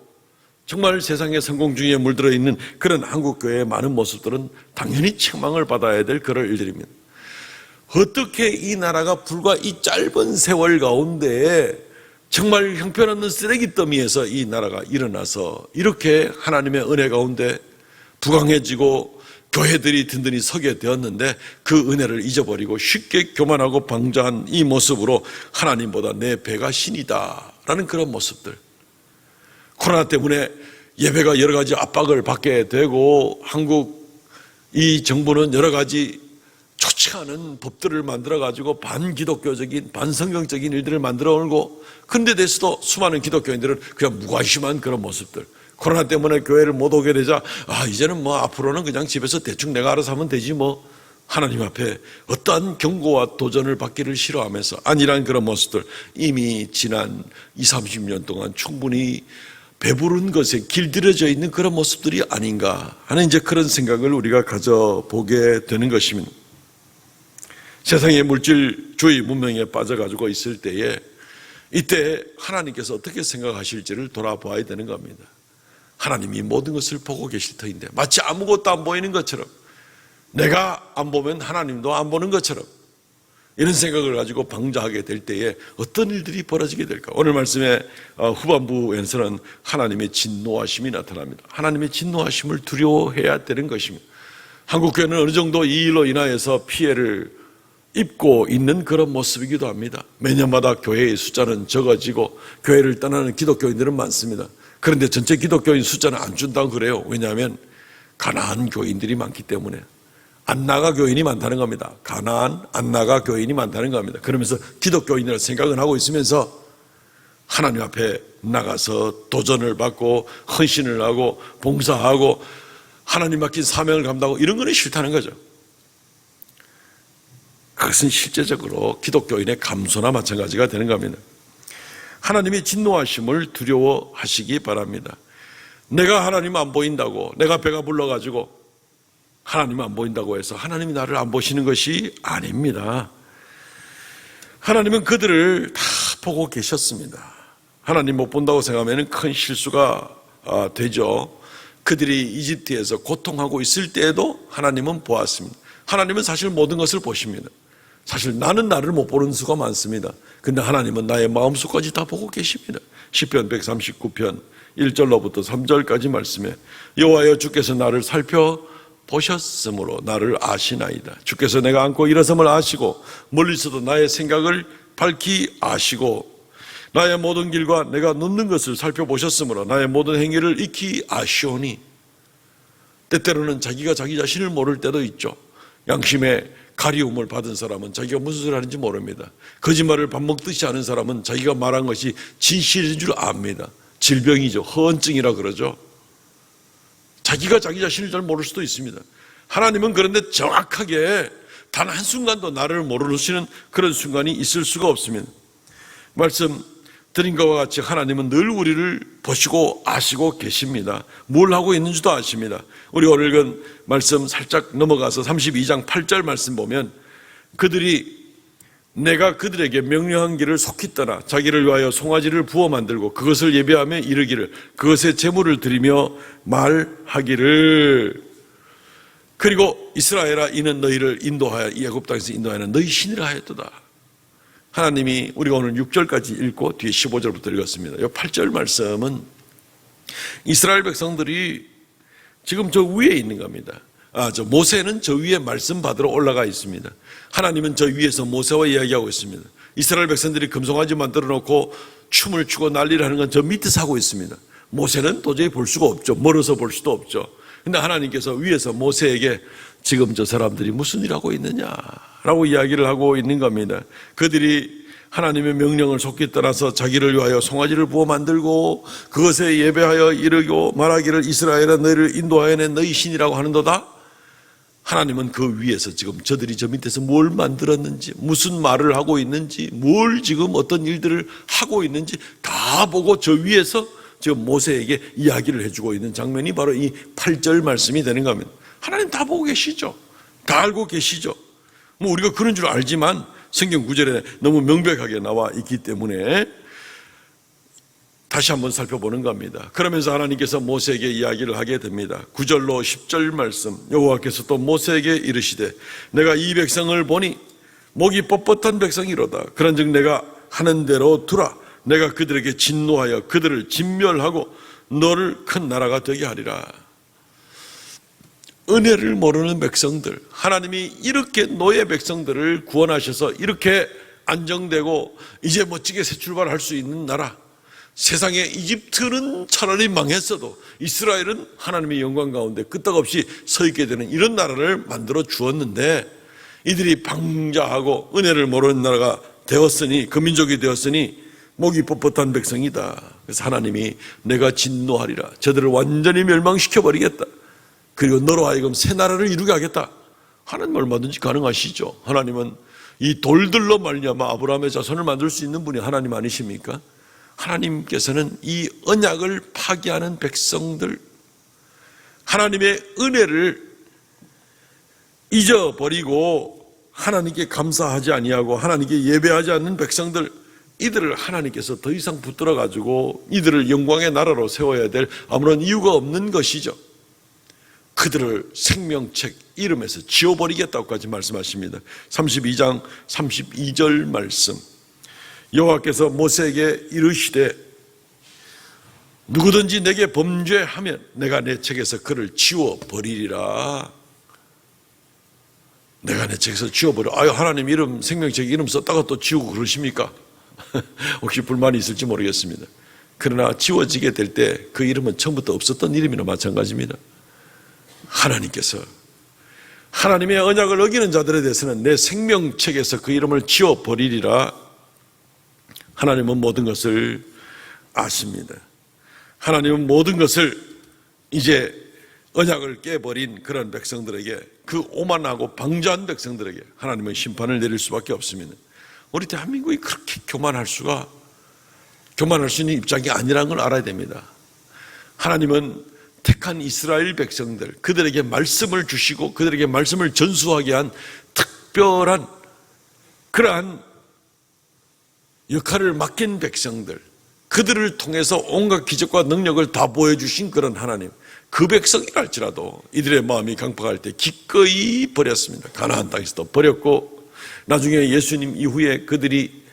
정말 세상의 성공 중에 물들어 있는 그런 한국교회의 많은 모습들은 당연히 책망을 받아야 될 그런 일들입니다. 어떻게 이 나라가 불과 이 짧은 세월 가운데 정말 형편없는 쓰레기 더미에서 이 나라가 일어나서 이렇게 하나님의 은혜 가운데 부강해지고 교회들이 든든히 서게 되었는데 그 은혜를 잊어버리고 쉽게 교만하고 방자한 이 모습으로 하나님보다 내 배가 신이다 라는 그런 모습들, 코로나 때문에 예배가 여러 가지 압박을 받게 되고 한국 이 정부는 여러 가지 좋지 않은 법들을 만들어가지고 반기독교적인 반성경적인 일들을 만들어 오고, 그런데 대해서도 수많은 기독교인들은 그냥 무관심한 그런 모습들, 코로나 때문에 교회를 못 오게 되자 이제는 뭐 앞으로는 그냥 집에서 대충 내가 알아서 하면 되지 뭐, 하나님 앞에 어떠한 경고와 도전을 받기를 싫어하면서 아니란 그런 모습들, 이미 지난 20, 30년 동안 충분히 배부른 것에 길들여져 있는 그런 모습들이 아닌가 하는 이제 그런 생각을 우리가 가져보게 되는 것입니다. 세상의 물질주의 문명에 빠져가지고 있을 때에 이때 하나님께서 어떻게 생각하실지를 돌아봐야 되는 겁니다. 하나님이 모든 것을 보고 계실 터인데 마치 아무것도 안 보이는 것처럼, 내가 안 보면 하나님도 안 보는 것처럼 이런 생각을 가지고 방자하게 될 때에 어떤 일들이 벌어지게 될까? 오늘 말씀의 후반부에서는 하나님의 진노하심이 나타납니다. 하나님의 진노하심을 두려워해야 되는 것입니다. 한국교회는 어느 정도 이 일로 인하여서 피해를 입고 있는 그런 모습이기도 합니다. 매년마다 교회의 숫자는 적어지고 교회를 떠나는 기독교인들은 많습니다. 그런데 전체 기독교인 숫자는 안 준다고 그래요. 왜냐하면 가난한 교인들이 많기 때문에. 안 나가 교인이 많다는 겁니다. 가난한 안 나가 교인이 많다는 겁니다. 그러면서 기독교인이라고 생각은 하고 있으면서 하나님 앞에 나가서 도전을 받고 헌신을 하고 봉사하고 하나님 맡긴 사명을 감당하고 이런 거는 싫다는 거죠. 그것은 실제적으로 기독교인의 감소나 마찬가지가 되는 겁니다. 하나님의 진노하심을 두려워하시기 바랍니다. 내가 하나님 안 보인다고, 내가 배가 불러가지고 하나님 안 보인다고 해서 하나님이 나를 안 보시는 것이 아닙니다. 하나님은 그들을 다 보고 계셨습니다. 하나님 못 본다고 생각하면 큰 실수가 되죠. 그들이 이집트에서 고통하고 있을 때에도 하나님은 보았습니다. 하나님은 사실 모든 것을 보십니다. 사실 나는 나를 못 보는 수가 많습니다. 근데 하나님은 나의 마음속까지 다 보고 계십니다. 시편 139편 1절로부터 3절까지 말씀에 여호와여 주께서 나를 살펴보셨으므로 나를 아시나이다. 주께서 내가 앉고 일어섬을 아시고 멀리서도 나의 생각을 밝히 아시고 나의 모든 길과 내가 눕는 것을 살펴보셨으므로 나의 모든 행위를 익히 아시오니. 때때로는 자기가 자기 자신을 모를 때도 있죠. 양심의 가리움을 받은 사람은 자기가 무슨 소리를 하는지 모릅니다. 거짓말을 밥 먹듯이 하는 사람은 자기가 말한 것이 진실인 줄 압니다. 질병이죠. 허언증이라 그러죠. 자기가 자기 자신을 잘 모를 수도 있습니다. 하나님은 그런데 정확하게 단 한순간도 나를 모르시는 그런 순간이 있을 수가 없습니다. 말씀 드린 것과 같이 하나님은 늘 우리를 보시고 아시고 계십니다. 뭘 하고 있는지도 아십니다. 우리 오늘 읽은 말씀 살짝 넘어가서 32장 8절 말씀 보면 그들이 내가 그들에게 명령한 길을 속히 떠나 자기를 위하여 송아지를 부어 만들고 그것을 예배하며 이르기를 그것의 제물을 드리며 말하기를 그리고 이스라엘아 이는 너희를 인도하여 애굽 땅에서 인도하여 너희 신이라 하였도다. 하나님이 우리가 오늘 6절까지 읽고 뒤에 15절부터 읽었습니다. 이 8절 말씀은 이스라엘 백성들이 지금 저 위에 있는 겁니다. 저 모세는 저 위에 말씀 받으러 올라가 있습니다. 하나님은 저 위에서 모세와 이야기하고 있습니다. 이스라엘 백성들이 금송아지 만들어 놓고 춤을 추고 난리를 하는 건 저 밑에서 하고 있습니다. 모세는 도저히 볼 수가 없죠. 멀어서 볼 수도 없죠. 근데 하나님께서 위에서 모세에게 지금 저 사람들이 무슨 일 하고 있느냐라고 이야기를 하고 있는 겁니다. 그들이 하나님의 명령을 속히 떠나서 자기를 위하여 송아지를 부어 만들고 그것에 예배하여 이르고 말하기를 이스라엘아 너희를 인도하여 낸 너희 신이라고 하는도다. 하나님은 그 위에서 지금 저들이 저 밑에서 뭘 만들었는지 무슨 말을 하고 있는지 뭘 지금 어떤 일들을 하고 있는지 다 보고 저 위에서 지금 모세에게 이야기를 해주고 있는 장면이 바로 이 8절 말씀이 되는 겁니다. 하나님 다 보고 계시죠. 다 알고 계시죠. 뭐 우리가 그런 줄 알지만 성경 구절에 너무 명백하게 나와 있기 때문에 다시 한번 살펴보는 겁니다. 그러면서 하나님께서 모세에게 이야기를 하게 됩니다. 9절로 10절 말씀 여호와께서 또 모세에게 이르시되 내가 이 백성을 보니 목이 뻣뻣한 백성이로다. 그런즉 내가 하는 대로 두라. 내가 그들에게 진노하여 그들을 진멸하고 너를 큰 나라가 되게 하리라. 은혜를 모르는 백성들, 하나님이 이렇게 노예 백성들을 구원하셔서 이렇게 안정되고 이제 멋지게 새 출발할 수 있는 나라, 세상에 이집트는 차라리 망했어도 이스라엘은 하나님의 영광 가운데 끄떡없이 서 있게 되는 이런 나라를 만들어 주었는데 이들이 방자하고 은혜를 모르는 나라가 되었으니 그 민족이 되었으니 목이 뻣뻣한 백성이다. 그래서 하나님이 내가 진노하리라. 저들을 완전히 멸망시켜버리겠다. 그리고 너로 하여금 새 나라를 이루게 하겠다. 하나님 얼마든지 가능하시죠. 하나님은 이 돌들로 말미암아 아브라함의 자손을 만들 수 있는 분이 하나님 아니십니까? 하나님께서는 이 언약을 파기하는 백성들, 하나님의 은혜를 잊어버리고 하나님께 감사하지 아니하고 하나님께 예배하지 않는 백성들, 이들을 하나님께서 더 이상 붙들어 가지고 이들을 영광의 나라로 세워야 될 아무런 이유가 없는 것이죠. 그들을 생명책 이름에서 지워버리겠다고까지 말씀하십니다. 32장 32절 말씀 여호와께서 모세에게 이르시되 누구든지 내게 범죄하면 내가 내 책에서 그를 지워버리리라. 내가 내 책에서 지워버려. 아유 하나님 이름 생명책 이름 썼다가 또 지우고 그러십니까? 혹시 불만이 있을지 모르겠습니다. 그러나 지워지게 될 때 그 이름은 처음부터 없었던 이름이나 마찬가지입니다. 하나님께서 하나님의 언약을 어기는 자들에 대해서는 내 생명책에서 그 이름을 지워버리리라. 하나님은 모든 것을 아십니다. 하나님은 모든 것을 이제 언약을 깨버린 그런 백성들에게, 그 오만하고 방자한 백성들에게 하나님은 심판을 내릴 수밖에 없습니다. 우리 대한민국이 그렇게 교만할 수 있는 입장이 아니라는 걸 알아야 됩니다. 하나님은 택한 이스라엘 백성들, 그들에게 말씀을 주시고 그들에게 말씀을 전수하게 한 특별한 그러한 역할을 맡긴 백성들, 그들을 통해서 온갖 기적과 능력을 다 보여주신 그런 하나님, 그 백성이랄지라도 이들의 마음이 강팍할 때 기꺼이 버렸습니다. 가나안 땅에서도 버렸고, 나중에 예수님 이후에 그들이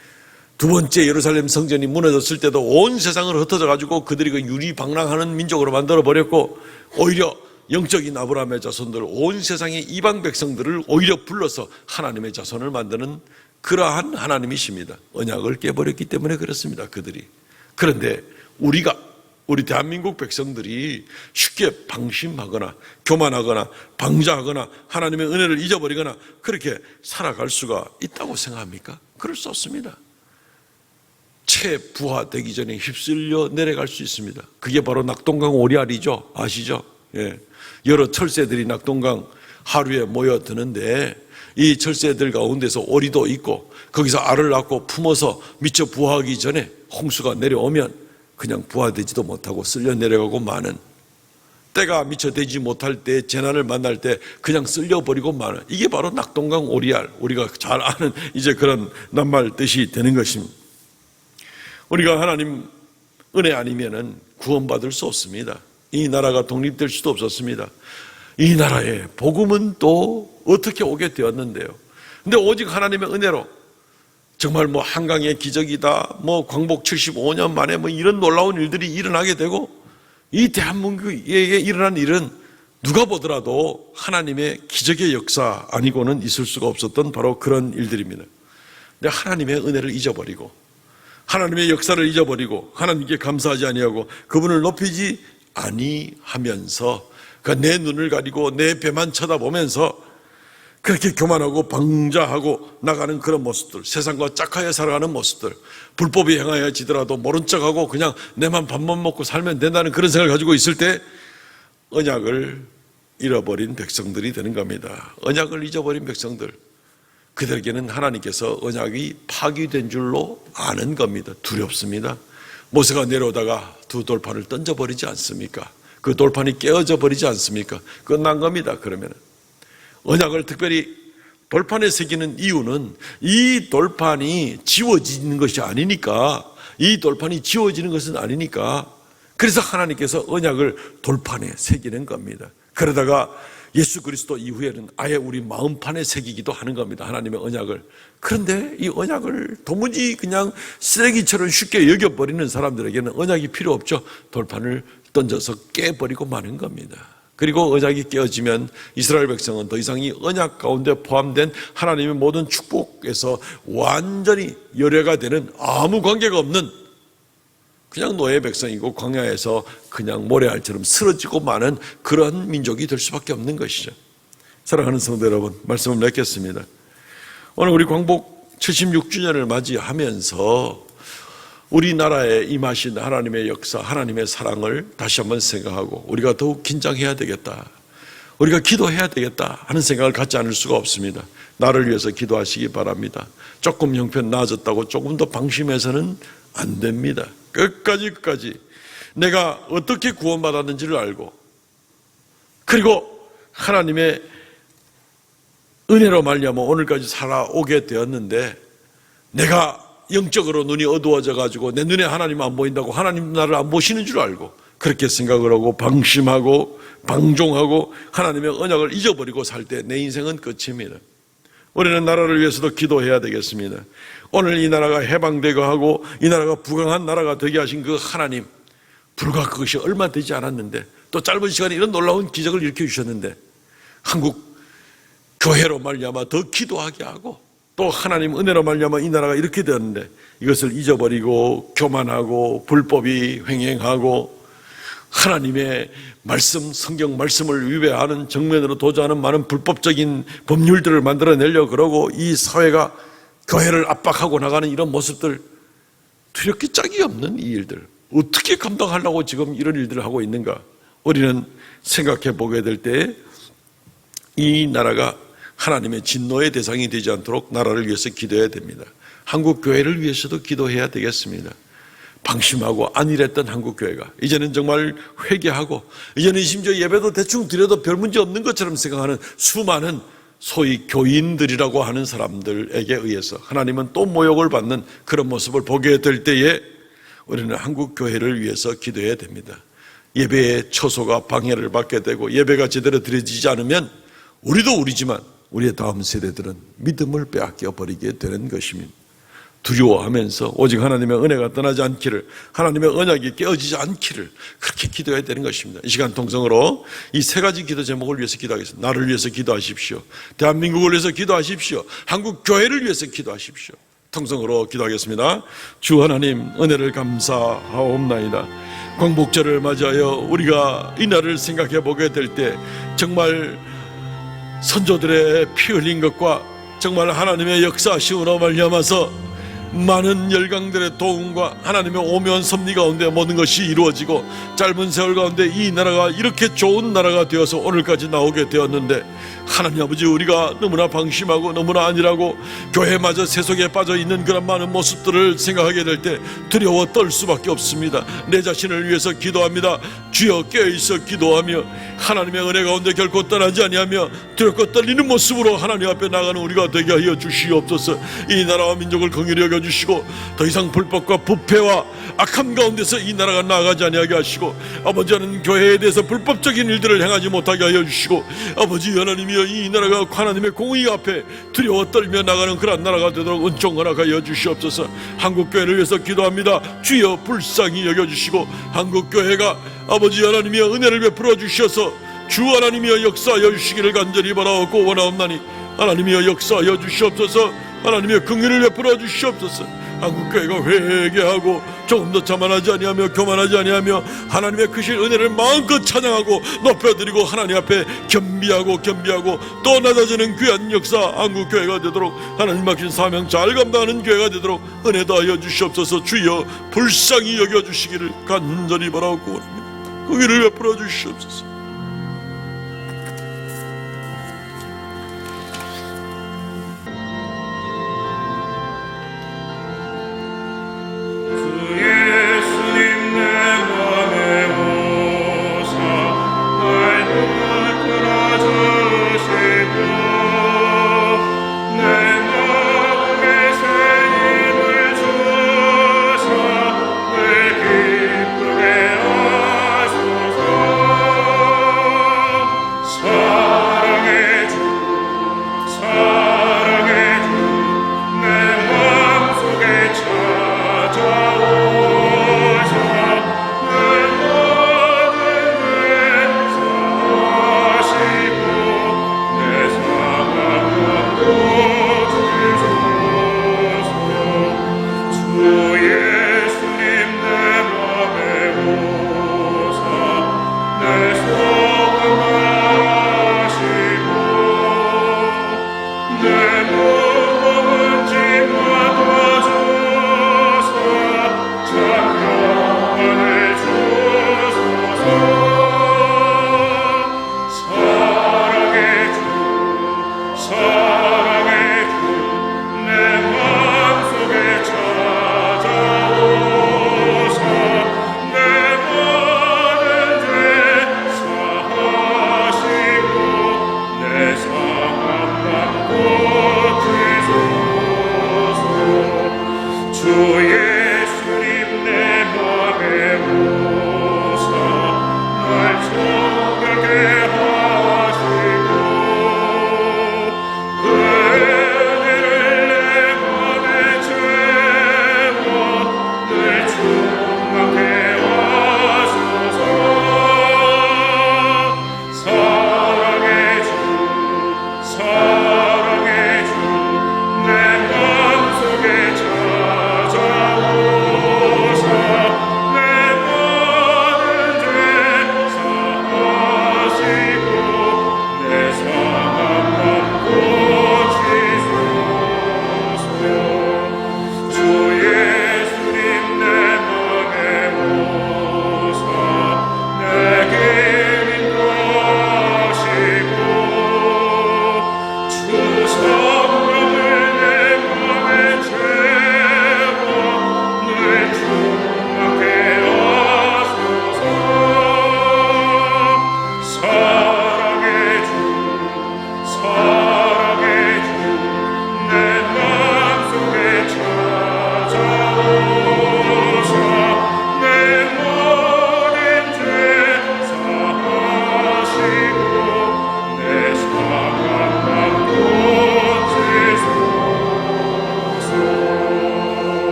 두 번째 예루살렘 성전이 무너졌을 때도 온 세상을 흩어져 가지고 그들이 그 유리방랑하는 민족으로 만들어 버렸고, 오히려 영적인 아브라함의 자손들, 온 세상의 이방 백성들을 오히려 불러서 하나님의 자손을 만드는 그러한 하나님이십니다. 언약을 깨버렸기 때문에 그렇습니다. 그들이. 그런데 우리 대한민국 백성들이 쉽게 방심하거나 교만하거나 방자하거나 하나님의 은혜를 잊어버리거나 그렇게 살아갈 수가 있다고 생각합니까? 그럴 수 없습니다. 체부하되기 전에 휩쓸려 내려갈 수 있습니다. 그게 바로 낙동강 오리알이죠. 아시죠? 예. 여러 철새들이 낙동강 하루에 모여드는데 이 철새들 가운데서 오리도 있고 거기서 알을 낳고 품어서 미처 부화하기 전에 홍수가 내려오면 그냥 부화되지도 못하고 쓸려 내려가고 마는, 때가 미처 되지 못할 때 재난을 만날 때 그냥 쓸려버리고 마는, 이게 바로 낙동강 오리알, 우리가 잘 아는 이제 그런 낱말 뜻이 되는 것입니다. 우리가 하나님 은혜 아니면은 구원받을 수 없습니다. 이 나라가 독립될 수도 없었습니다. 이 나라에 복음은 또 어떻게 오게 되었는데요. 근데 오직 하나님의 은혜로 정말 한강의 기적이다, 광복 75년 만에 이런 놀라운 일들이 일어나게 되고, 이 대한민국에 일어난 일은 누가 보더라도 하나님의 기적의 역사 아니고는 있을 수가 없었던 바로 그런 일들입니다. 근데 하나님의 은혜를 잊어버리고 하나님의 역사를 잊어버리고 하나님께 감사하지 아니하고 그분을 높이지 아니하면서 내 눈을 가리고 내 배만 쳐다보면서 그렇게 교만하고 방자하고 나가는 그런 모습들, 세상과 짝하여 살아가는 모습들, 불법이 행하여지더라도 모른 척하고 그냥 내만 밥만 먹고 살면 된다는 그런 생각을 가지고 있을 때 언약을 잃어버린 백성들이 되는 겁니다. 언약을 잊어버린 백성들, 그들에게는 하나님께서 언약이 파기된 줄로 아는 겁니다. 두렵습니다. 모세가 내려오다가 두 돌판을 던져버리지 않습니까? 그 돌판이 깨어져 버리지 않습니까? 끝난 겁니다. 그러면은 언약을 특별히 돌판에 새기는 이유는 이 돌판이 지워지는 것이 아니니까, 이 돌판이 지워지는 것은 아니니까, 그래서 하나님께서 언약을 돌판에 새기는 겁니다. 그러다가 예수 그리스도 이후에는 아예 우리 마음판에 새기기도 하는 겁니다. 하나님의 언약을. 그런데 이 언약을 도무지 그냥 쓰레기처럼 쉽게 여겨버리는 사람들에게는 언약이 필요 없죠. 돌판을 던져서 깨버리고 마는 겁니다. 그리고 언약이 깨어지면 이스라엘 백성은 더 이상 이 언약 가운데 포함된 하나님의 모든 축복에서 완전히 열애가 되는, 아무 관계가 없는 그냥 노예 백성이고 광야에서 그냥 모래알처럼 쓰러지고 마는 그런 민족이 될 수밖에 없는 것이죠. 사랑하는 성도 여러분, 말씀을 맺겠습니다. 오늘 우리 광복 76주년을 맞이하면서 우리나라에 임하신 하나님의 역사, 하나님의 사랑을 다시 한번 생각하고 우리가 더욱 긴장해야 되겠다, 우리가 기도해야 되겠다 하는 생각을 갖지 않을 수가 없습니다. 나를 위해서 기도하시기 바랍니다. 조금 형편 나아졌다고 조금 더 방심해서는 안 됩니다. 끝까지 내가 어떻게 구원받았는지를 알고, 그리고 하나님의 은혜로 말미암아 오늘까지 살아오게 되었는데, 내가 영적으로 눈이 어두워져 가지고 내 눈에 하나님 안 보인다고 하나님 나를 안 보시는 줄 알고 그렇게 생각을 하고 방심하고 방종하고 하나님의 언약을 잊어버리고 살 때 내 인생은 끝입니다. 우리는 나라를 위해서도 기도해야 되겠습니다. 오늘 이 나라가 해방되고 하고 이 나라가 부강한 나라가 되게 하신 그 하나님, 불과 그것이 얼마 되지 않았는데 또 짧은 시간에 이런 놀라운 기적을 일으켜 주셨는데, 한국 교회로 말미암아 더 기도하게 하고 또 하나님 은혜로 말미암아 이 나라가 이렇게 되었는데, 이것을 잊어버리고 교만하고 불법이 횡행하고 하나님의 말씀, 성경 말씀을 위배하는, 정면으로 도주하는 많은 불법적인 법률들을 만들어내려고 그러고 이 사회가 교회를 압박하고 나가는 이런 모습들, 두렵기 짝이 없는 이 일들, 어떻게 감당하려고 지금 이런 일들을 하고 있는가? 우리는 생각해 보게 될 때 이 나라가 하나님의 진노의 대상이 되지 않도록 나라를 위해서 기도해야 됩니다. 한국 교회를 위해서도 기도해야 되겠습니다. 방심하고 안일했던 한국 교회가 이제는 정말 회개하고, 이제는 심지어 예배도 대충 드려도 별 문제 없는 것처럼 생각하는 수많은 소위 교인들이라고 하는 사람들에게 의해서 하나님은 또 모욕을 받는 그런 모습을 보게 될 때에 우리는 한국 교회를 위해서 기도해야 됩니다. 예배의 처소가 방해를 받게 되고 예배가 제대로 드려지지 않으면 우리도 우리지만 우리의 다음 세대들은 믿음을 빼앗겨 버리게 되는 것입니다. 두려워하면서 오직 하나님의 은혜가 떠나지 않기를, 하나님의 언약이 깨어지지 않기를 그렇게 기도해야 되는 것입니다. 이 시간 통성으로 이 세 가지 기도 제목을 위해서 기도하겠습니다. 나를 위해서 기도하십시오. 대한민국을 위해서 기도하십시오. 한국 교회를 위해서 기도하십시오. 통성으로 기도하겠습니다. 주 하나님, 은혜를 감사하옵나이다. 광복절을 맞이하여 우리가 이 날을 생각해 보게 될 때 정말 선조들의 피 흘린 것과 정말 하나님의 역사하심으로 말미암아서 많은 열강들의 도움과 하나님의 오묘한 섭리 가운데 모든 것이 이루어지고 짧은 세월 가운데 이 나라가 이렇게 좋은 나라가 되어서 오늘까지 나오게 되었는데, 하나님 아버지, 우리가 너무나 방심하고 너무나 안일하고 교회마저 세속에 빠져 있는 그런 많은 모습들을 생각하게 될 때 두려워 떨 수밖에 없습니다. 내 자신을 위해서 기도합니다. 주여, 깨어있어 기도하며 하나님의 은혜 가운데 결코 떠나지 아니하며 두렵고 떨리는 모습으로 하나님 앞에 나가는 우리가 되게 하여 주시옵소서. 이 나라와 민족을 긍휼히 여겨주시고 더 이상 불법과 부패와 악함 가운데서 이 나라가 나아가지 아니하게 하시고, 아버지, 하는 교회에 대해서 불법적인 일들을 행하지 못하게 하여 주시고, 아버지 하나님이여, 이 나라가 하나님의 공의 앞에 두려워 떨며 나가는 그런 나라가 되도록 은총 허락하여 주시옵소서. 한국교회를 위해서 기도합니다. 주여, 불쌍히 여겨주시고 한국교회가 아버지 하나님이여 은혜를 베풀어 주셔서 주 하나님이여 역사하여 주시기를 간절히 바라옵고 원하옵나니, 하나님이여 역사하여 주시옵소서. 하나님이여 긍휼을 베풀어 주시옵소서. 한국교회가 회개하고 조금 더 자만하지 아니하며 교만하지 아니하며 하나님의 크신 은혜를 마음껏 찬양하고 높여드리고 하나님 앞에 겸비하고 또 낮아지는 귀한 역사 한국교회가 되도록, 하나님 맡긴 사명 잘 감당하는 교회가 되도록 은혜 다하여 주시옵소서. 주여, 불쌍히 여겨주시기를 간절히 바라옵고 원합니다. 긍휼을 베풀어 주시옵소서. 기쁘게 하소서.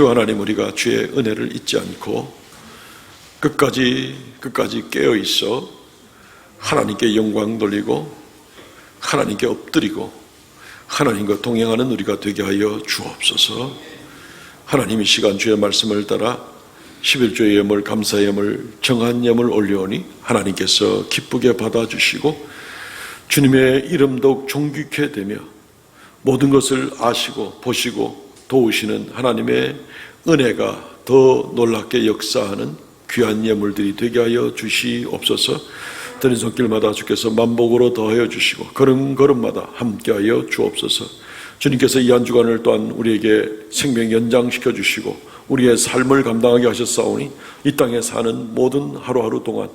주 하나님, 우리가 주의 은혜를 잊지 않고 끝까지 깨어 있어 하나님께 영광 돌리고 하나님께 엎드리고 하나님과 동행하는 우리가 되게 하여 주옵소서. 하나님, 이 시간 주의 말씀을 따라 11조의 예물, 감사의 예물, 정한 예물 올려오니 하나님께서 기쁘게 받아주시고 주님의 이름 더욱 존귀케 되며 모든 것을 아시고 보시고 도우시는 하나님의 은혜가 더 놀랍게 역사하는 귀한 예물들이 되게 하여 주시옵소서. 드린 손길마다 주께서 만복으로 더하여 주시고 걸음걸음마다 함께하여 주옵소서. 주님께서 이 한 주간을 또한 우리에게 생명 연장시켜 주시고 우리의 삶을 감당하게 하셨사오니 이 땅에 사는 모든 하루하루 동안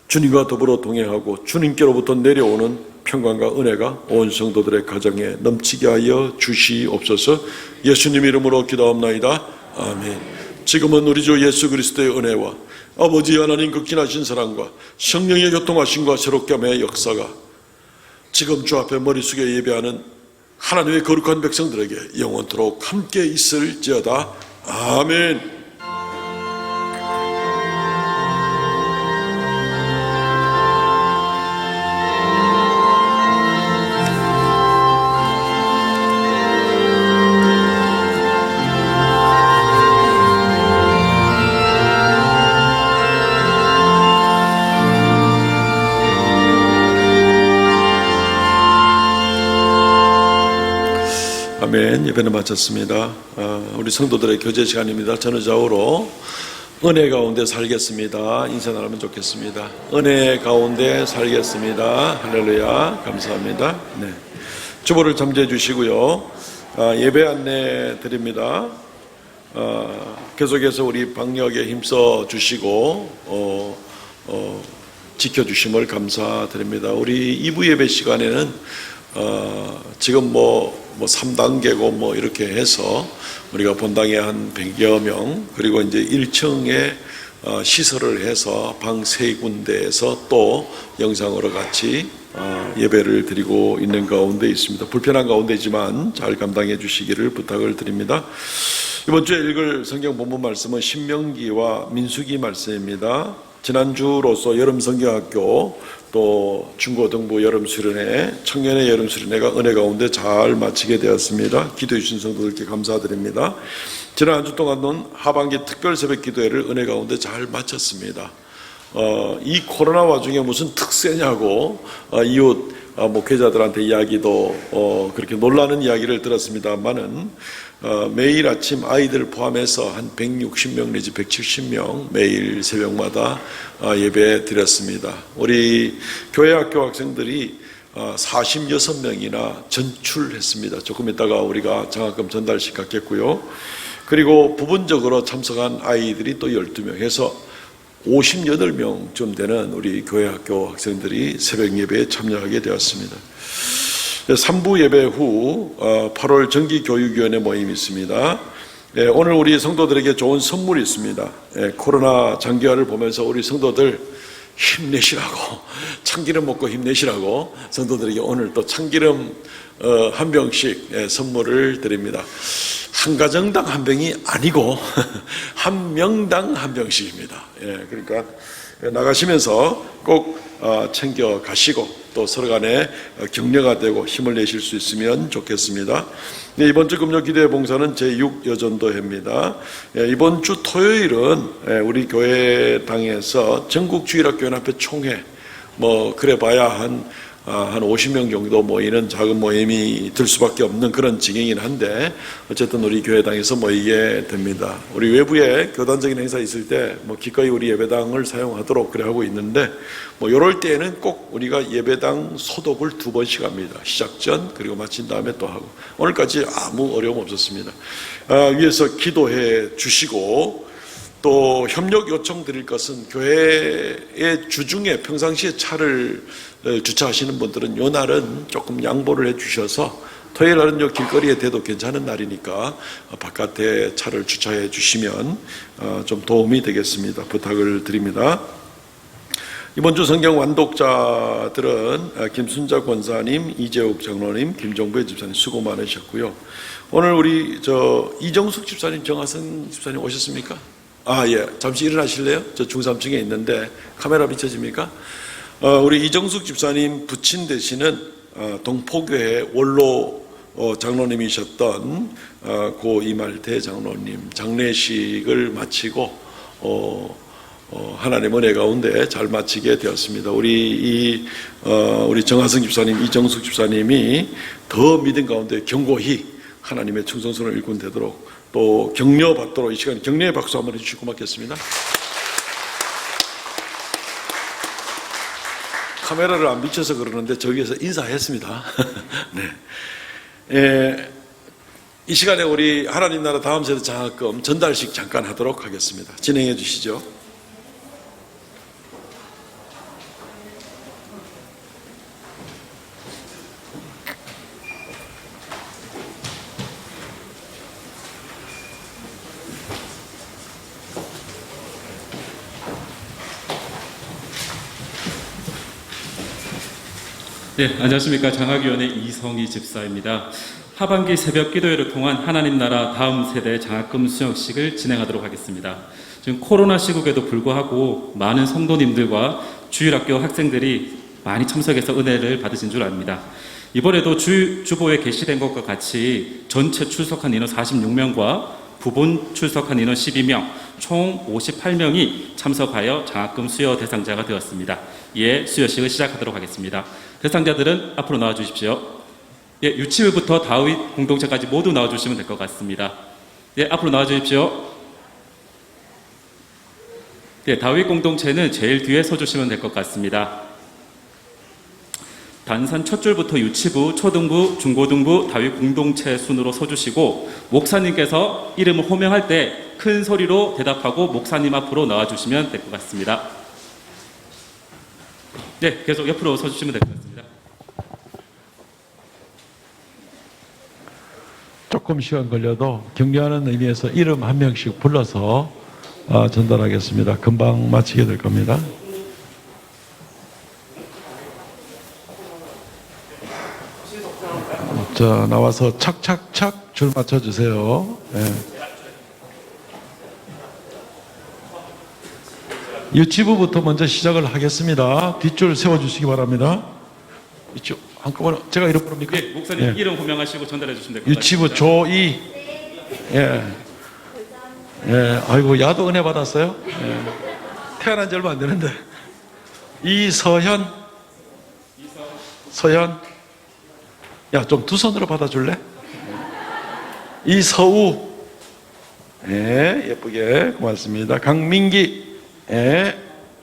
주님과 더불어 동행하고 주님께로부터 내려오는 평강과 은혜가 온 성도들의 가정에 넘치게 하여 주시옵소서. 예수님 이름으로 기도합나이다. 아멘. 지금은 우리 주 예수 그리스도의 은혜와 아버지 하나님 극진하신 사랑과 성령의 교통하심과 새롭게 함의 역사가 지금 주 앞에 머리 숙여 예배하는 하나님의 거룩한 백성들에게 영원토록 함께 있을지어다. 아멘. 아멘. 예배는 마쳤습니다. 우리 성도들의 교제 시간입니다. 전후좌우로 은혜 가운데 살겠습니다. 인사 나누면 좋겠습니다. 은혜 가운데 살겠습니다. 할렐루야. 감사합니다. 네. 주보를 잠재해 주시고요. 예배 안내 드립니다. 계속해서 우리 방역에 힘써 주시고 지켜주심을 감사드립니다. 우리 2부 예배 시간에는 지금 뭐 3단계고 이렇게 해서 우리가 본당에 한 100여 명, 그리고 이제 1층에 시설을 해서 방 3군데에서 또 영상으로 같이 예배를 드리고 있는 가운데 있습니다. 불편한 가운데지만 잘 감당해 주시기를 부탁을 드립니다. 이번 주에 읽을 성경 본문 말씀은 신명기와 민수기 말씀입니다. 지난주로서 여름성경학교 또 중고등부 여름수련회, 청년의 여름수련회가 은혜 가운데 잘 마치게 되었습니다. 기도해 주신 성도들께 감사드립니다. 지난 한 주 동안은 하반기 특별 새벽 기도회를 은혜 가운데 잘 마쳤습니다. 이 코로나 와중에 무슨 특세냐고 이웃 목회자들한테 이야기도 그렇게 놀라는 이야기를 들었습니다만은 매일 아침 아이들 포함해서 한 160명 내지 170명 매일 새벽마다 예배 드렸습니다. 우리 교회 학교 학생들이 46명이나 전출했습니다. 조금 있다가 우리가 장학금 전달식 갖겠고요. 그리고 부분적으로 참석한 아이들이 또 12명 해서 58명쯤 되는 우리 교회 학교 학생들이 새벽 예배에 참여하게 되었습니다. 3부 예배 후 8월 정기교육위원회 모임이 있습니다. 오늘 우리 성도들에게 좋은 선물이 있습니다. 코로나 장기화를 보면서 우리 성도들 힘내시라고, 참기름 먹고 힘내시라고 성도들에게 오늘 또 참기름 한 병씩 선물을 드립니다. 한 가정당 한 병이 아니고 한 명당 한 병씩입니다. 그러니까 나가시면서 꼭 챙겨 가시고 또 서로 간에 격려가 되고 힘을 내실 수 있으면 좋겠습니다. 이번 주 금요 기도회 봉사는 제6여전도회입니다. 이번 주 토요일은 우리 교회당에서 전국주일학교연합회 총회, 그래 봐야 한 50명 정도 모이는 작은 모임이 들 수밖에 없는 그런 지경이긴 한데 어쨌든 우리 교회당에서 모이게 됩니다. 우리 외부에 교단적인 행사 있을 때 기꺼이 우리 예배당을 사용하도록 그래 하고 있는데 이럴 때에는 꼭 우리가 예배당 소독을 2번씩 합니다. 시작 전 그리고 마친 다음에 또 하고 오늘까지 아무 어려움 없었습니다. 위에서 기도해 주시고 또 협력 요청 드릴 것은 교회의 주중에 평상시에 차를 주차하시는 분들은 요 날은 조금 양보를 해 주셔서 토요일 날은 요 길거리에 대도 괜찮은 날이니까 바깥에 차를 주차해 주시면 좀 도움이 되겠습니다. 부탁을 드립니다. 이번 주 성경 완독자들은 김순자 권사님, 이재욱 장로님, 김종배 집사님 수고 많으셨고요. 오늘 우리 이정숙 집사님, 정하성 집사님 오셨습니까? 예. 잠시 일어나실래요? 저 중3층에 있는데 카메라 비춰집니까? 우리 이정숙 집사님 부친 되시는 동포교회 원로 장로님이셨던 고 이말대 장로님 장례식을 마치고 하나님 은혜 가운데 잘 마치게 되었습니다. 우리 정하성 집사님, 이정숙 집사님이 더 믿음 가운데 견고히 하나님의 충성스러운 일꾼 되도록 또 격려받도록 이 시간에 격려의 박수 한번 해주시고 고맙겠습니다. 카메라를 안 비춰서 그러는데 저기에서 인사했습니다. 네. 이 시간에 우리 하나님 나라 다음 세대 장학금 전달식 잠깐 하도록 하겠습니다. 진행해 주시죠. 네, 안녕하십니까. 장학위원회 이성희 집사입니다. 하반기 새벽 기도회를 통한 하나님 나라 다음 세대 장학금 수여식을 진행하도록 하겠습니다. 지금 코로나 시국에도 불구하고 많은 성도님들과 주일학교 학생들이 많이 참석해서 은혜를 받으신 줄 압니다. 이번에도 주보에 게시된 것과 같이 전체 출석한 인원 46명과 부분 출석한 인원 12명, 총 58명이 참석하여 장학금 수여 대상자가 되었습니다. 이에 수여식을 시작하도록 하겠습니다. 대상자들은 앞으로 나와주십시오. 예, 유치부부터 다윗 공동체까지 모두 나와주시면 될 것 같습니다. 예, 앞으로 나와주십시오. 예, 다윗 공동체는 제일 뒤에 서주시면 될 것 같습니다. 단산 첫 줄부터 유치부, 초등부, 중고등부, 다윗 공동체 순으로 서주시고 목사님께서 이름을 호명할 때 큰 소리로 대답하고 목사님 앞으로 나와주시면 될 것 같습니다. 네, 계속 옆으로 서주시면 될 것 같습니다. 조금 시간 걸려도 격려하는 의미에서 이름 한 명씩 불러서 전달하겠습니다. 금방 마치게 될 겁니다. 자, 나와서 착착착 줄 맞춰주세요. 네. 유치부부터 먼저 시작을 하겠습니다. 뒷줄 세워주시기 바랍니다. 이쪽 한꺼번에 제가 이름 부릅니까? 네, 목사님 예. 이름 호명하시고 전달해 주시면 될 것 같습니다. 유치부 조이. 예. 예. 아이고 야도 은혜 받았어요. 예. 태어난 지 얼마 안 되는데. 이서현. 서현. 야, 좀 두 손으로 받아줄래? 이서우. 예, 예쁘게 고맙습니다. 강민기. 예,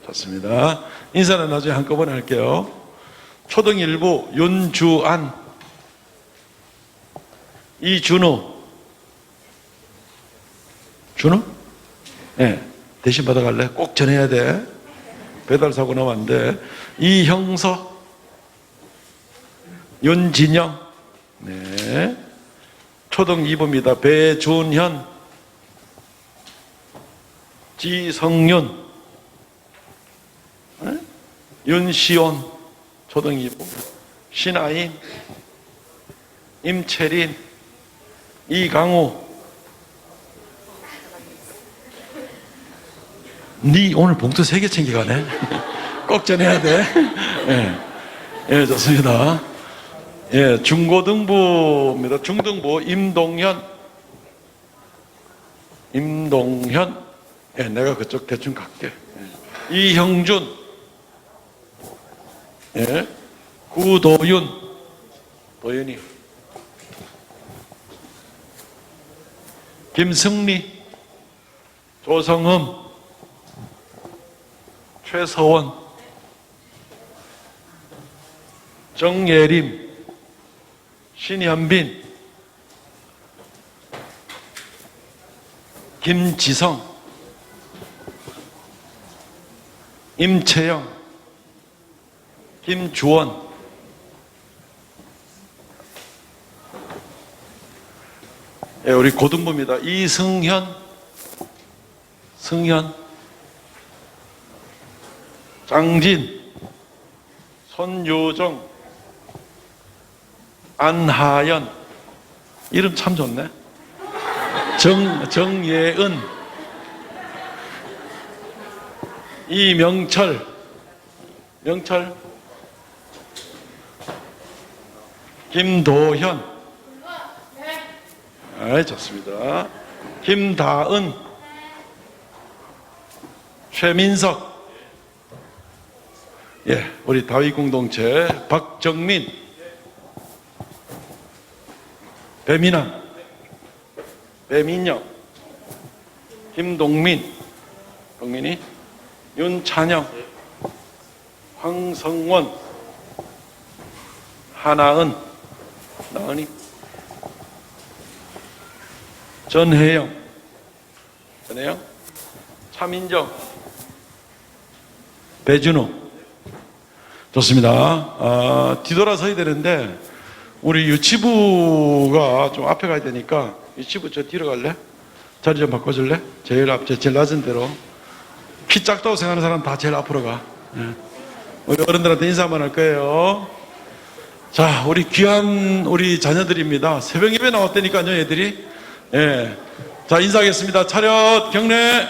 좋습니다. 인사는 나중에 한꺼번에 할게요. 초등 1부 윤주안, 이준우. 준우? 예, 대신 받아갈래? 꼭 전해야 돼. 배달 사고 나면 안 돼. 이형서, 윤진영. 네. 초등 2부입니다. 배준현, 지성윤, 네? 윤시온, 초등 2부, 신아인, 임채린, 이강우. 니 오늘 봉투 3개 챙겨가네. 꼭 전해야 돼. 예, 예, 좋습니다. 예, 중고등부입니다. 중등부 임동현. 예, 내가 그쪽 대충 갈게. 예. 이형준. 예, 구도윤. 도윤이. 김승리. 조성흠. 최서원. 정예림. 신현빈. 김지성. 임채영. 김주원. 예, 우리 고등부입니다. 이승현. 승현. 장진, 손유정, 안하연, 이름 참 좋네. 정예은, 이명철, 김도현, 좋습니다. 김다은, 최민석, 우리 다윗 공동체 박정민, 배민환, 배민영, 김동민이, 윤찬영, 황성원, 하나은, 나은이, 전혜영, 차민정, 배준호. 좋습니다. 뒤돌아서야 되는데 우리 유치부가 좀 앞에 가야 되니까 유치부 저 뒤로 갈래? 자리 좀 바꿔줄래? 제일 낮은 대로. 키 작다고 생각하는 사람 다 제일 앞으로 가. 우리 어른들한테 인사 한번 할 거예요. 자, 우리 귀한 우리 자녀들입니다. 새벽 예배 나왔다니까요, 애들이. 자, 인사하겠습니다. 차렷, 경례.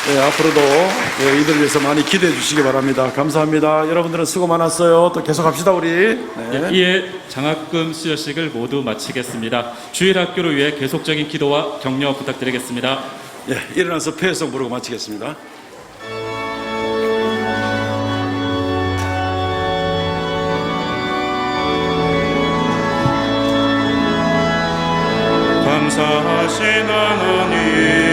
앞으로도 이들을 위해서 많이 기대해 주시기 바랍니다. 감사합니다. 여러분들은 수고 많았어요. 또 계속 합시다, 우리. 이에 장학금 수여식을 모두 마치겠습니다. 주일학교를 위해 계속적인 기도와 격려 부탁드리겠습니다. 일어나서 폐회성 부르고 마치겠습니다. 감사하신 하나님